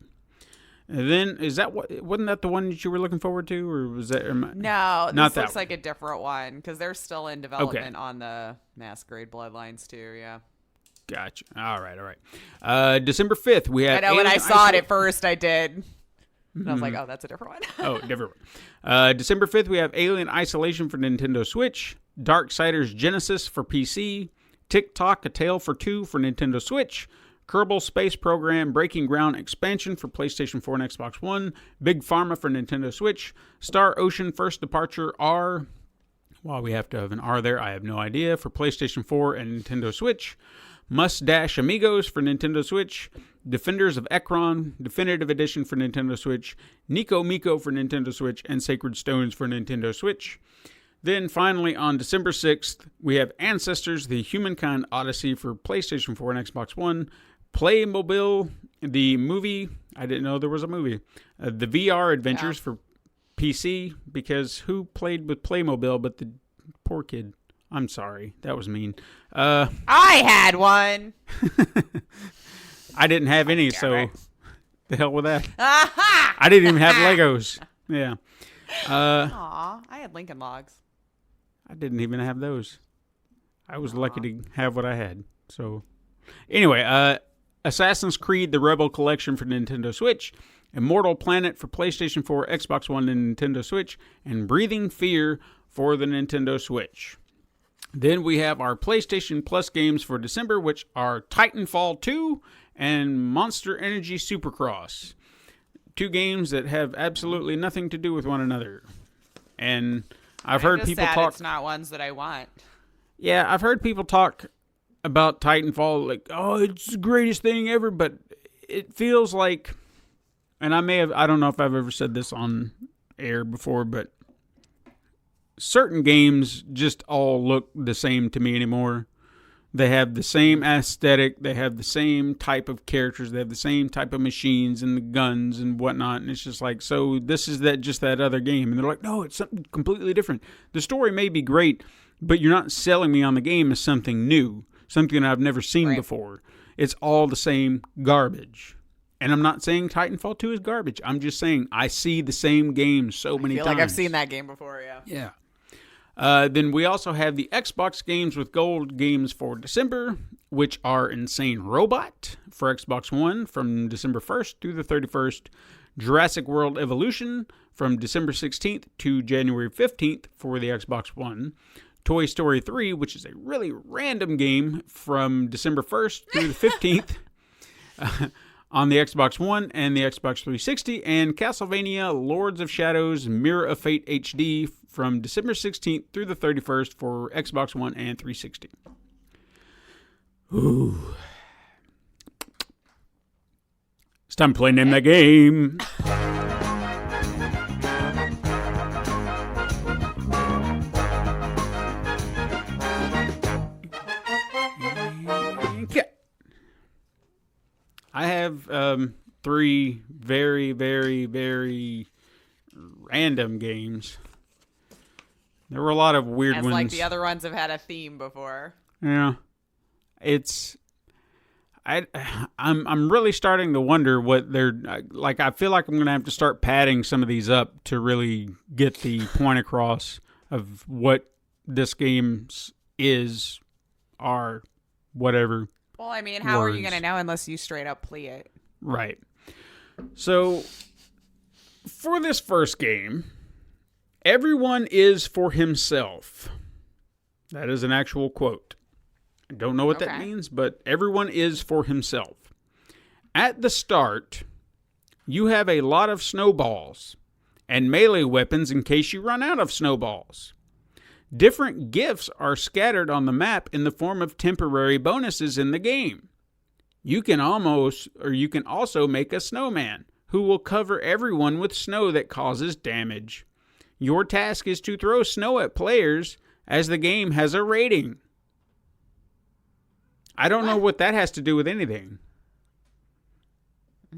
And then, wasn't that the one that you were looking forward to, or was that? No, this looks like a different one, because they're still in development on the Masquerade Bloodlines, too, yeah. Gotcha. All right. December 5th, we have... I know, when I saw it at first, I did. And I was like, oh, that's a different one. Oh, different one. December 5th, we have Alien Isolation for Nintendo Switch. Darksiders Genesis for PC. TikTok, A Tale for Two for Nintendo Switch. Kerbal Space Program Breaking Ground Expansion for PlayStation 4 and Xbox One. Big Pharma for Nintendo Switch. Star Ocean First Departure R. Why we have to have an R there, I have no idea. For PlayStation 4 and Nintendo Switch. Mustache Amigos for Nintendo Switch. Defenders of Ekron Definitive Edition for Nintendo Switch. Nico Miko for Nintendo Switch. And Sacred Stones for Nintendo Switch. Then finally on December 6th, we have Ancestors, the Humankind Odyssey for PlayStation 4 and Xbox One. Playmobil, the movie. I didn't know there was a movie. The VR Adventures for PC, because who played with Playmobil but the poor kid? I'm sorry. That was mean. I had one. I didn't have any, so the hell with that. I didn't even have Legos. Yeah. Aw, I had Lincoln Logs. I didn't even have those. I was lucky to have what I had. So, anyway, Assassin's Creed: The Rebel Collection for Nintendo Switch, Immortal Planet for PlayStation 4, Xbox One, and Nintendo Switch, and Breathing Fear for the Nintendo Switch. Then we have our PlayStation Plus games for December, which are Titanfall 2 and Monster Energy Supercross. Two games that have absolutely nothing to do with one another. And I've heard people talk... It's not ones that I want. Yeah, I've heard people talk about Titanfall like, oh, it's the greatest thing ever, but it feels like... And I don't know if I've ever said this on air before, but certain games just all look the same to me anymore. They have the same aesthetic. They have the same type of characters. They have the same type of machines and the guns and whatnot. And it's just like, so this is just that other game. And they're like, no, it's something completely different. The story may be great, but you're not selling me on the game as something new, something I've never seen before. It's all the same garbage. And I'm not saying Titanfall 2 is garbage. I'm just saying I see the same game so many times. I feel like I've seen that game before, yeah. Yeah. Then we also have the Xbox games with gold games for December, which are Insane Robot for Xbox One from December 1st through the 31st, Jurassic World Evolution from December 16th to January 15th for the Xbox One, Toy Story 3, which is a really random game, from December 1st through the 15th on the Xbox One and the Xbox 360, and Castlevania Lords of Shadows Mirror of Fate HD from December 16th through the 31st for Xbox One and 360. Ooh. It's time to play Name That Game. I have three very, very, very random games. There were a lot of weird As ones. like the other ones have had a theme before. Yeah, I'm really starting to wonder what they're like. I feel like I'm gonna have to start padding some of these up to really get the point across of what this game is, or whatever. Well, I mean, how are you words. going to know unless you straight up play it? Right. So, for this first game, everyone is for himself. That is an actual quote. I don't know what that means, but everyone is for himself. At the start, you have a lot of snowballs and melee weapons in case you run out of snowballs. Different gifts are scattered on the map in the form of temporary bonuses in the game. You can also make a snowman who will cover everyone with snow that causes damage. Your task is to throw snow at players as the game has a rating. I don't know what that has to do with anything.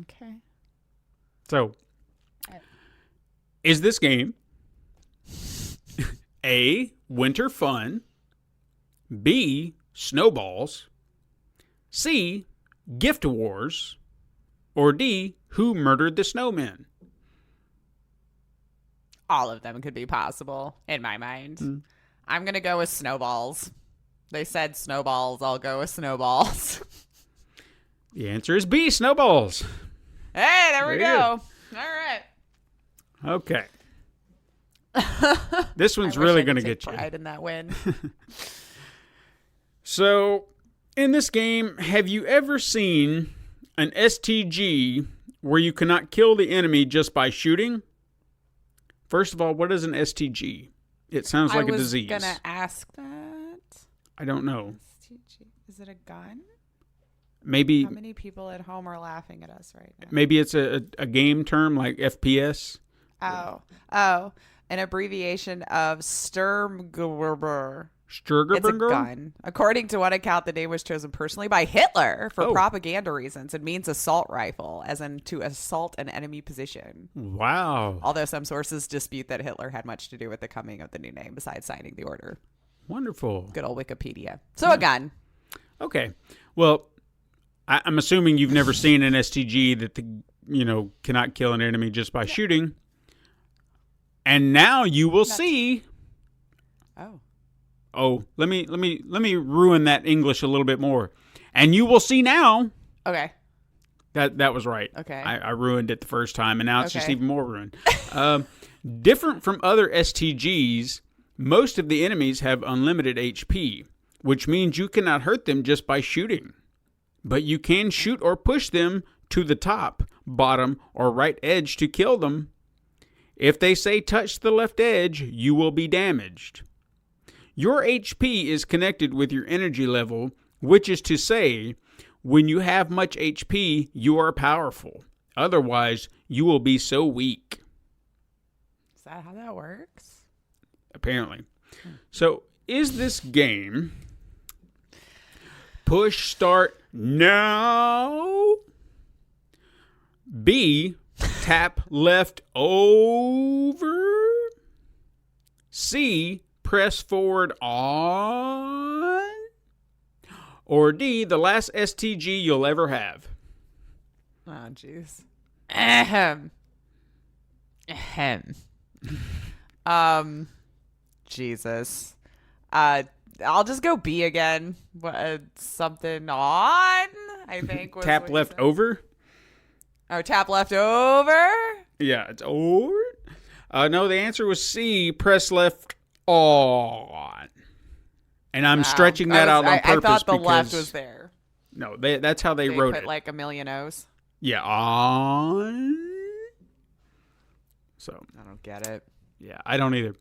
Okay. So, is this game A, winter fun, B, snowballs, C, gift wars, or D, who murdered the snowmen? All of them could be possible in my mind. I'm going to go with snowballs. They said snowballs. I'll go with snowballs. The answer is B, snowballs. Hey, there we Very go. All right. Okay. This one's I wish really I going to could take get you. pride in that win. So, in this game, have you ever seen an STG where you cannot kill the enemy just by shooting? First of all, what is an STG? It sounds like a disease. I was going to ask that. I don't know. STG. Is it a gun? Maybe How many people at home are laughing at us right now? maybe it's a game term like FPS. Oh, an abbreviation of Sturmgewehr. It's a Sturgerberger? gun. According to one account, the name was chosen personally by Hitler for Oh. propaganda reasons. It means assault rifle, as in to assault an enemy position. Wow. Although some sources dispute that Hitler had much to do with the coming of the new name besides signing the order. Wonderful. Good old Wikipedia. So a gun. Okay. Well, I'm assuming you've never seen an STG that cannot kill an enemy just by shooting. And now you will see. Oh, let me ruin that English a little bit more. And you will see now. Okay. That was right. Okay. I ruined it the first time, and now it's just Okay. even more ruined. Different from other STGs, most of the enemies have unlimited HP, which means you cannot hurt them just by shooting. But you can shoot or push them to the top, bottom, or right edge to kill them. If they say touch the left edge, you will be damaged. Your HP is connected with your energy level, which is to say, when you have much HP, you are powerful. Otherwise, you will be so weak. Is that how that works? Apparently. So, is this game push start now? B, tap left over? C, press forward on? Or D, the last STG you'll ever have? Oh, jeez. Ahem. Jesus. I'll just go B again. Something on, I think. Was Tap what you left said. over? Oh, tap left over? Yeah, it's over. No, the answer was C, press left on. And I'm stretching that out on purpose. I thought the because, left was there. No, that's how they They wrote put it. like a million O's. Yeah, on. So, I don't get it. yeah, I don't either.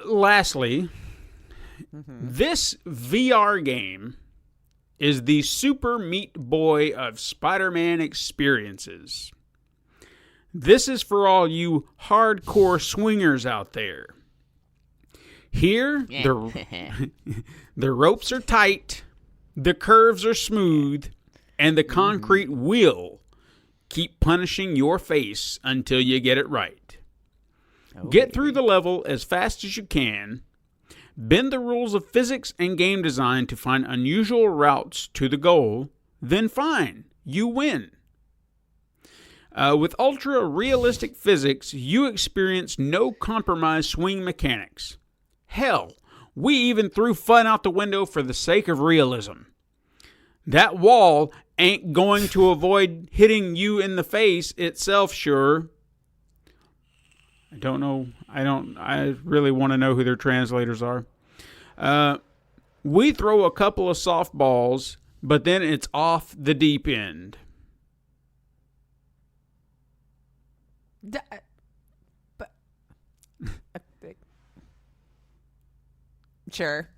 Lastly, this VR game is the Super Meat Boy of Spider-Man experiences. This is for all you hardcore swingers out there. Here, the ropes are tight, the curves are smooth, and the concrete will keep punishing your face until you get it right. Get through the level as fast as you can. Bend the rules of physics and game design to find unusual routes to the goal. Then fine, you win. With ultra-realistic physics, you experience no compromise swing mechanics. Hell, we even threw fun out the window for the sake of realism. That wall ain't going to avoid hitting you in the face itself, sure. I don't know. I really want to know who their translators are. We throw a couple of softballs, but then it's off the deep end. Sure.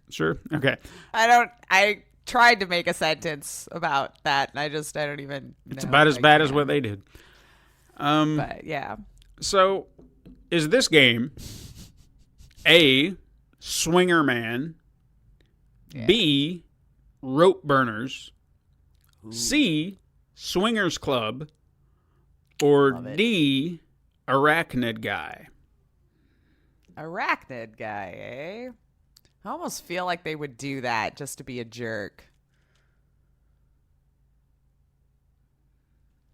Okay. I tried to make a sentence about that, and I don't even know. It's about as bad as what they did. But yeah. So, is this game A, Swinger Man, B, Rope Burners, C, Swingers Club, or D, Arachnid Guy? Arachnid Guy, eh? I almost feel like they would do that just to be a jerk.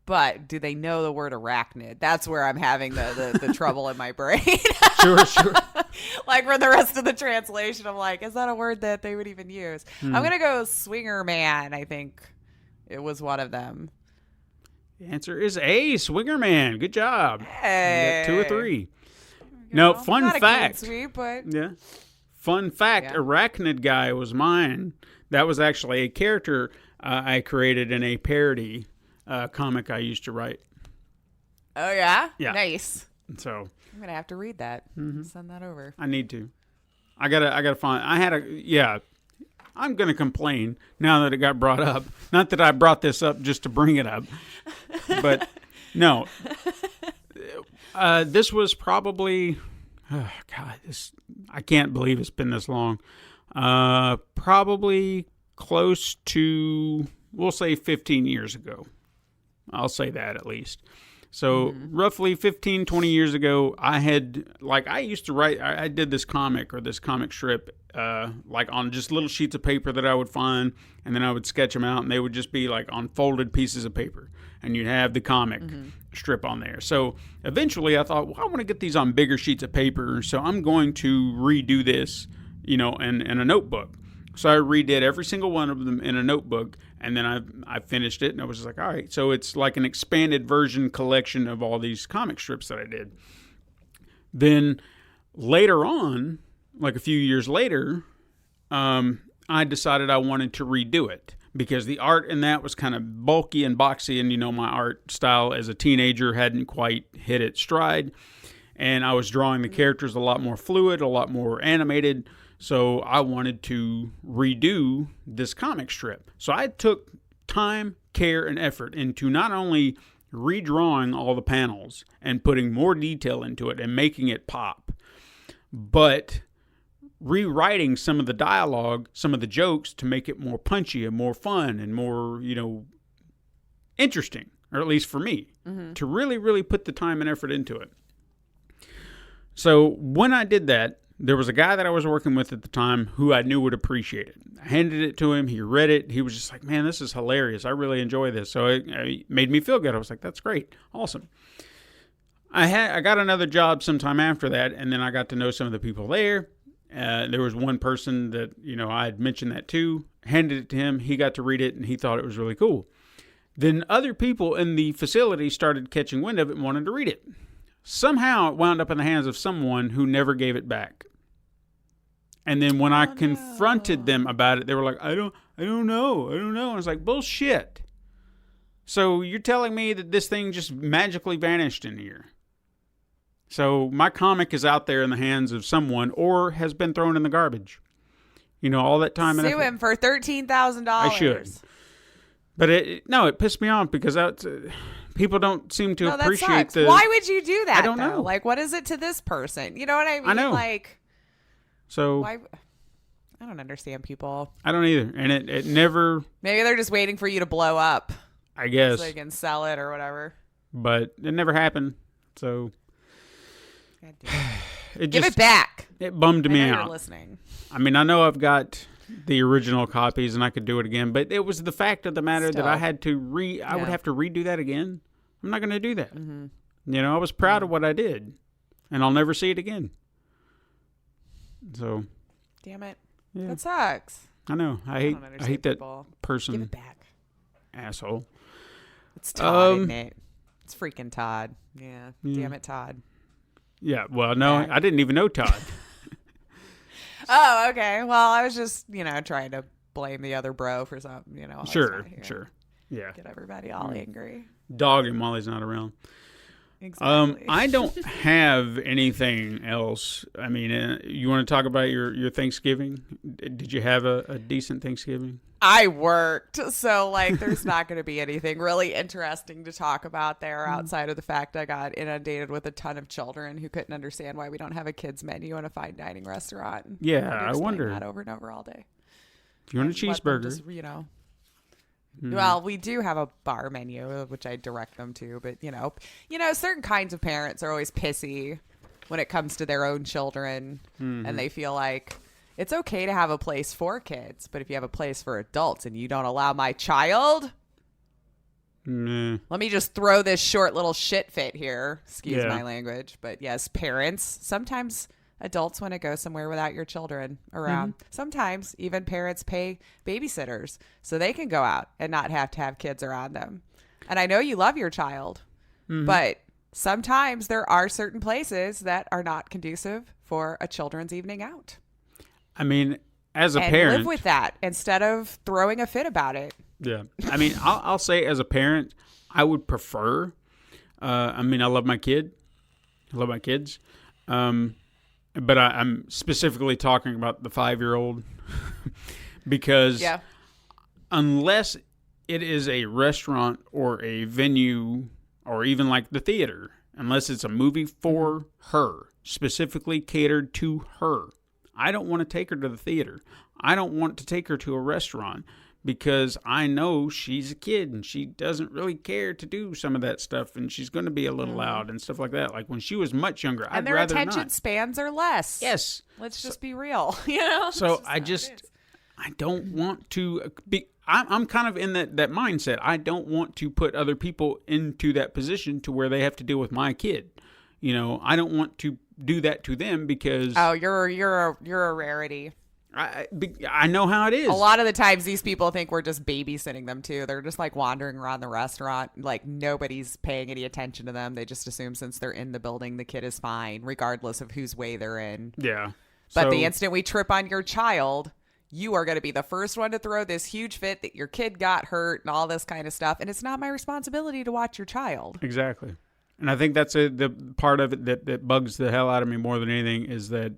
But do they know the word arachnid? That's where I'm having the trouble in my brain. Sure. Like for the rest of the translation, I'm like, is that a word that they would even use? I'm going to go Swinger Man. I think it was one of them. The answer is A, Swinger Man. Good job. Hey. You got 2 or 3. No, fun not fact. A clean sweep, but Yeah. Fun fact, Arachnid Guy was mine. That was actually a character I created in a parody comic I used to write. Oh, yeah? Yeah. Nice. So I'm going to have to read that. Send that over. I need to. I gotta find. I'm gonna complain now that it got brought up. Not that I brought this up just to bring it up, but no. This was probably. Oh God, I can't believe it's been this long. Probably close to, we'll say 15 years ago. I'll say that at least. So roughly 15, 20 years ago, I used to write, I did this comic or this comic strip, like on just little sheets of paper that I would find, and then I would sketch them out, and they would just be like on folded pieces of paper, and you'd have the comic strip on there. So eventually I thought, well, I want to get these on bigger sheets of paper, so I'm going to redo this, in a notebook. So I redid every single one of them in a notebook, and then I finished it, and I was just like, all right. So it's like an expanded version collection of all these comic strips that I did. Then later on, like a few years later, I decided I wanted to redo it because the art in that was kind of bulky and boxy, and my art style as a teenager hadn't quite hit its stride, and I was drawing the characters a lot more fluid, a lot more animated. So I wanted to redo this comic strip. So I took time, care, and effort into not only redrawing all the panels and putting more detail into it and making it pop, but rewriting some of the dialogue, some of the jokes to make it more punchy and more fun and more, interesting, or at least for me, to really, really put the time and effort into it. So when I did that, there was a guy that I was working with at the time who I knew would appreciate it. I handed it to him. He read it. He was just like, man, this is hilarious. I really enjoy this. So it made me feel good. I was like, that's great. Awesome. I got another job sometime after that, and then I got to know some of the people there. There was one person that, I had mentioned that to, handed it to him. He got to read it, and he thought it was really cool. Then other people in the facility started catching wind of it and wanted to read it. Somehow it wound up in the hands of someone who never gave it back. And then when I confronted them about it, they were like, I don't know. And I was like, bullshit. So you're telling me that this thing just magically vanished in here? So my comic is out there in the hands of someone or has been thrown in the garbage. All that time and Sue effort. him for $13,000. I should. But it pissed me off because people don't seem to appreciate the. Why would you do that? I don't know. Like, what is it to this person? You know what I mean? I know. Like, so why? I don't understand people. I don't either, and it never. Maybe they're just waiting for you to blow up. I guess so they can sell it or whatever. But it never happened. So give it back. It bummed me out. You're listening. I mean, I know I've got the original copies and I could do it again, but it was the fact of the matter that I had to I would have to redo that again. I'm not going to do that. Mm-hmm. I was proud of what I did, and I'll never see it again. So, damn it, yeah. That sucks. I know. I hate that person. Give it back, asshole. It's Todd, isn't it? It's freaking Todd. Yeah. Damn it, Todd. Yeah. Well, no, I didn't even know Todd. Oh, okay. Well, I was just, trying to blame the other bro for something, Sure. Yeah. Get everybody all angry. Dog him while he's not around. Exactly. I don't have anything else. I mean, you want to talk about your Thanksgiving? Did you have a decent Thanksgiving? I worked, so there's not going to be anything really interesting to talk about there outside of the fact I got inundated with a ton of children who couldn't understand why we don't have a kids menu in a fine dining restaurant. Yeah, I wonder that over and over all day. If you want a cheeseburger, just, Well, we do have a bar menu, which I direct them to, but certain kinds of parents are always pissy when it comes to their own children, and they feel like it's okay to have a place for kids, but if you have a place for adults and you don't allow my child, let me just throw this short little shit fit here. Excuse my language, but yes, parents, sometimes adults want to go somewhere without your children around. Sometimes even parents pay babysitters so they can go out and not have to have kids around them. And I know you love your child, but sometimes there are certain places that are not conducive for a children's evening out. I mean, as a parent, live with that instead of throwing a fit about it. Yeah. I mean, I'll say as a parent, I would prefer, I love my kid. I love my kids. But I'm specifically talking about the 5-year-old because unless it is a restaurant or a venue or even like the theater, unless it's a movie for her, specifically catered to her, I don't want to take her to the theater. I don't want to take her to a restaurant because I know she's a kid and she doesn't really care to do some of that stuff, and she's going to be a little loud and stuff like that. Like when she was much younger, I'd rather not. And their attention spans are less. Yes. Let's just be real, So I don't want to be. I'm kind of in that mindset. I don't want to put other people into that position to where they have to deal with my kid. I don't want to do that to them because you're a rarity. I know how it is. A lot of the times these people think we're just babysitting them too. They're just wandering around the restaurant, nobody's paying any attention to them. They just assume since they're in the building the kid is fine regardless of whose way they're in. Yeah. But the instant we trip on your child, you are going to be the first one to throw this huge fit that your kid got hurt and all this kind of stuff, and it's not my responsibility to watch your child. Exactly. And I think that's the part of it that bugs the hell out of me more than anything is that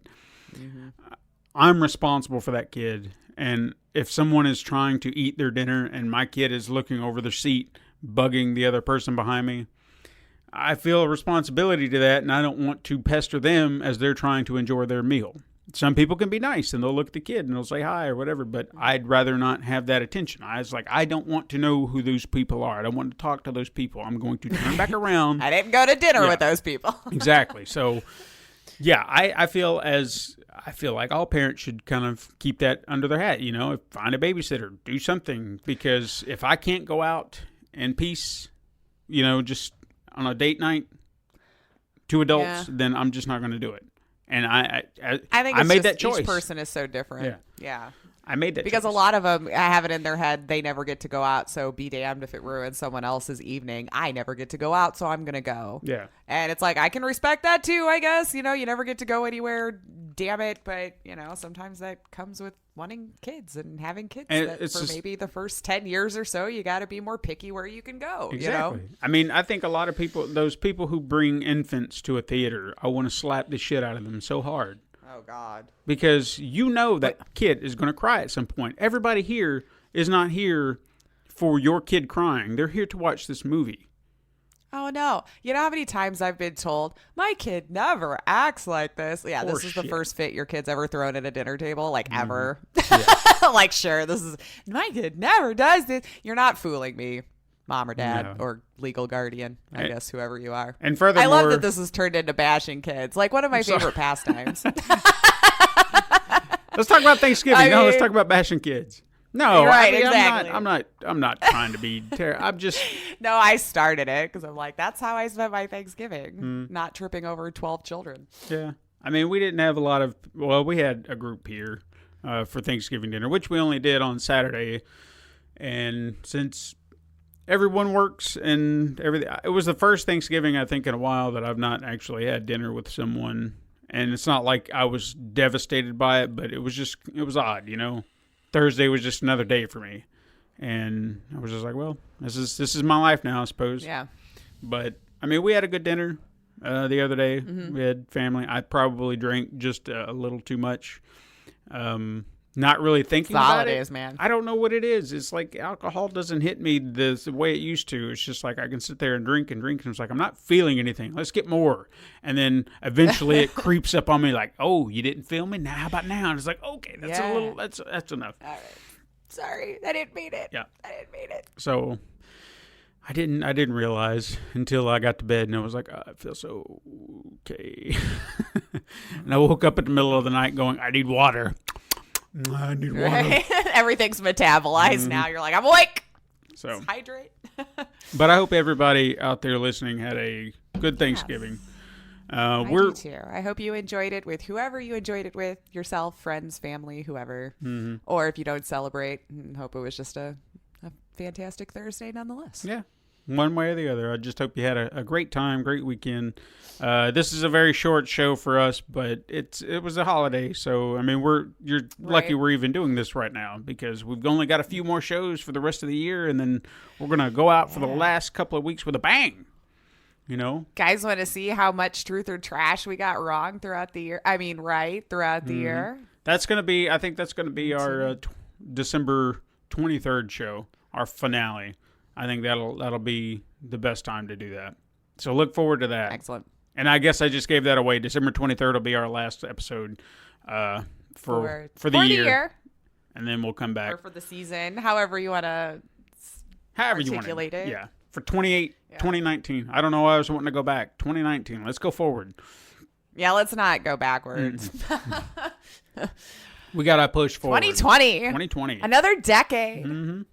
I'm responsible for that kid. And if someone is trying to eat their dinner and my kid is looking over their seat, bugging the other person behind me, I feel a responsibility to that, and I don't want to pester them as they're trying to enjoy their meal. Some people can be nice and they'll look at the kid and they'll say hi or whatever, but I'd rather not have that attention. I don't want to know who those people are. I don't want to talk to those people. I'm going to turn back around. I didn't go to dinner with those people. Exactly. So, yeah, I feel like all parents should kind of keep that under their hat. Find a babysitter, do something, because if I can't go out in peace, just on a date night, two adults, then I'm just not going to do it. And I think I made that choice. Each person is so different. Yeah. I made that because choice. A lot of them have it in their head they never get to go out, so be damned if it ruins someone else's evening. I never get to go out, so I'm gonna go. Yeah. And it's I can respect that too, I guess. You never get to go anywhere, damn it. But sometimes that comes with wanting kids and having kids. And for maybe the first 10 years or so, you got to be more picky where you can go. Exactly. I think a lot of people, those people who bring infants to a theater, I want to slap the shit out of them so hard. Oh, God. Because you know that kid is going to cry at some point. Everybody here is not here for your kid crying. They're here to watch this movie. Oh, no. You know how many times I've been told, my kid never acts like this? Yeah, this is the first fit your kid's ever thrown at a dinner table, like ever. Yeah. Like, sure, my kid never does this. You're not fooling me, mom or dad or legal guardian, I guess, whoever you are. And furthermore, I love that this has turned into bashing kids. Like, one of my favorite pastimes. Let's talk about Thanksgiving. Let's talk about bashing kids. No, right, exactly. I'm not trying to be terrible. I'm just. No, I started it because I'm like, that's how I spent my Thanksgiving, not tripping over 12 children. Yeah. I mean, we didn't have a lot of. Well, we had a group here for Thanksgiving dinner, which we only did on Saturday. And since everyone works and everything, it was the first Thanksgiving, I think, in a while that I've not actually had dinner with someone. And it's not like I was devastated by it, but it was odd, you know? Thursday was just another day for me. And I was just like, well, this is my life now, I suppose. Yeah. But, I mean, we had a good dinner the other day. Mm-hmm. We had family. I probably drank just a little too much. Not really thinking about holidays, it. Man. I don't know what it is. It's like alcohol doesn't hit me the way it used to. It's just like I can sit there and drink, and it's like I'm not feeling anything. Let's get more. And then eventually it creeps up on me like, oh, you didn't feel me? Now, how about now? And it's like, okay, that's a little, that's enough. All right. Sorry, I didn't mean it. Yeah. I didn't mean it. So I didn't realize until I got to bed, and I was like, oh, I feel so okay. And I woke up in the middle of the night going, I need water. I need water. Right? Everything's metabolized now. You're like, I'm awake. So let's hydrate. But I hope everybody out there listening had a good Thanksgiving. Yes. I do too. I hope you enjoyed it with whoever you enjoyed it with, yourself, friends, family, whoever. Mm-hmm. Or if you don't celebrate, hope it was just a fantastic Thursday nonetheless. Yeah. One way or the other. I just hope you had a great time, great weekend. This is a very short show for us, but it was a holiday, so I mean you're lucky we're even doing this right now because we've only got a few more shows for the rest of the year, and then we're gonna go out for the last couple of weeks with a bang. You know, guys want to see how much truth or trash we got wrong throughout the year. I mean, throughout the year. That's gonna be. I think that's gonna be our December 23rd show, our finale. I think that'll be the best time to do that. So look forward to that. Excellent. And I guess I just gave that away. December 23rd will be our last episode for the year. And then we'll come back. Or for the season, however you want to articulate it. Yeah. For 2019. I don't know why I was wanting to go back. 2019. Let's go forward. Yeah, let's not go backwards. We got to push forward. 2020. Another decade. Mm-hmm.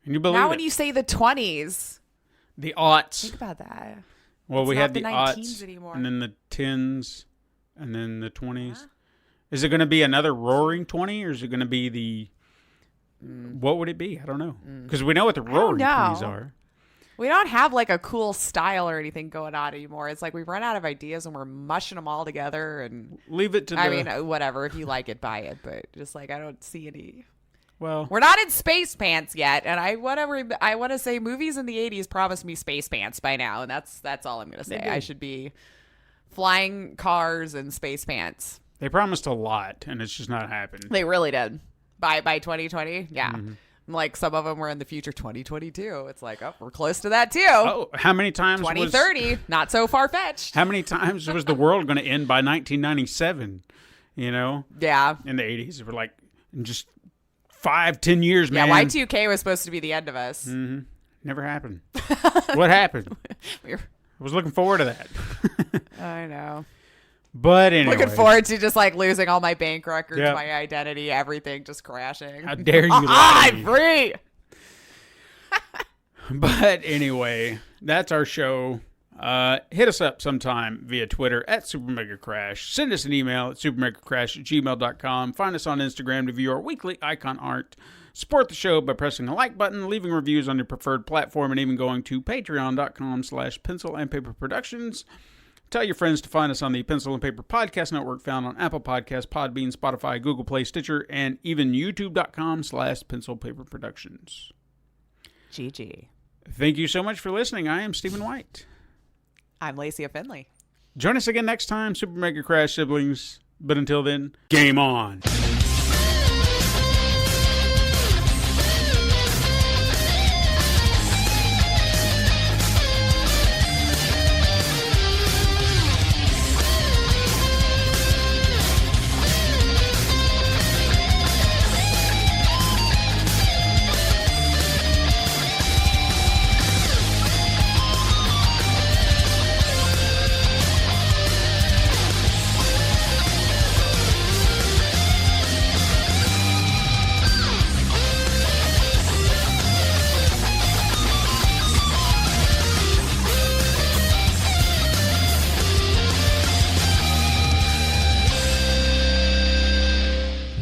Can you believe now it? when you say the 20s. The aughts. Think about that. Well, we had the 19s aughts anymore. And then the 10s and then the 20s. Yeah. Is it going to be another roaring 20 or is it going to be the... What would it be? I don't know. Because we know what the roaring 20s are. We don't have like a cool style or anything going on anymore. It's like we've run out of ideas and we're mushing them all together and leave it to I mean, whatever. If you like it, buy it. But just like I don't see any... Well, we're not in space pants yet, and I want to say movies in the 80s promised me space pants by now, and that's all I'm going to say. I should be flying cars and space pants. They promised a lot, and it's just not happened. They really did. By 2020, yeah. Mm-hmm. Like some of them were in the future 2022. It's like, oh, we're close to that too. Oh, how many times 2030, not so far-fetched. How many times was the world going to end by 1997, you know? Yeah. In the 80s, we're like, just... 5-10 years, man. Yeah, Y2K was supposed to be the end of us. Mm-hmm. Never happened. What happened? I was looking forward to that. I know. But anyway. Looking forward to just like losing all my bank records, my identity, everything just crashing. How dare you lie? I'm free. But anyway, that's our show. Hit us up sometime via Twitter at SuperMegaCrash. Send us an email at supermegacrash@gmail.com. Find us on Instagram to view our weekly icon art. Support the show by pressing the like button, leaving reviews on your preferred platform, and even going to patreon.com/Pencil and Paper Productions. Tell your friends to find us on the Pencil and Paper Podcast Network found on Apple Podcasts, Podbean, Spotify, Google Play, Stitcher, and even youtube.com/Pencil Paper Productions. GG. Thank you so much for listening. I am Stephen White. I'm Lacey Finley. Join us again next time, Super Mega Crash siblings. But until then, game on.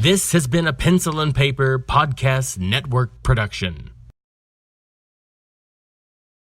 This has been a Pencil and Paper Podcast Network production.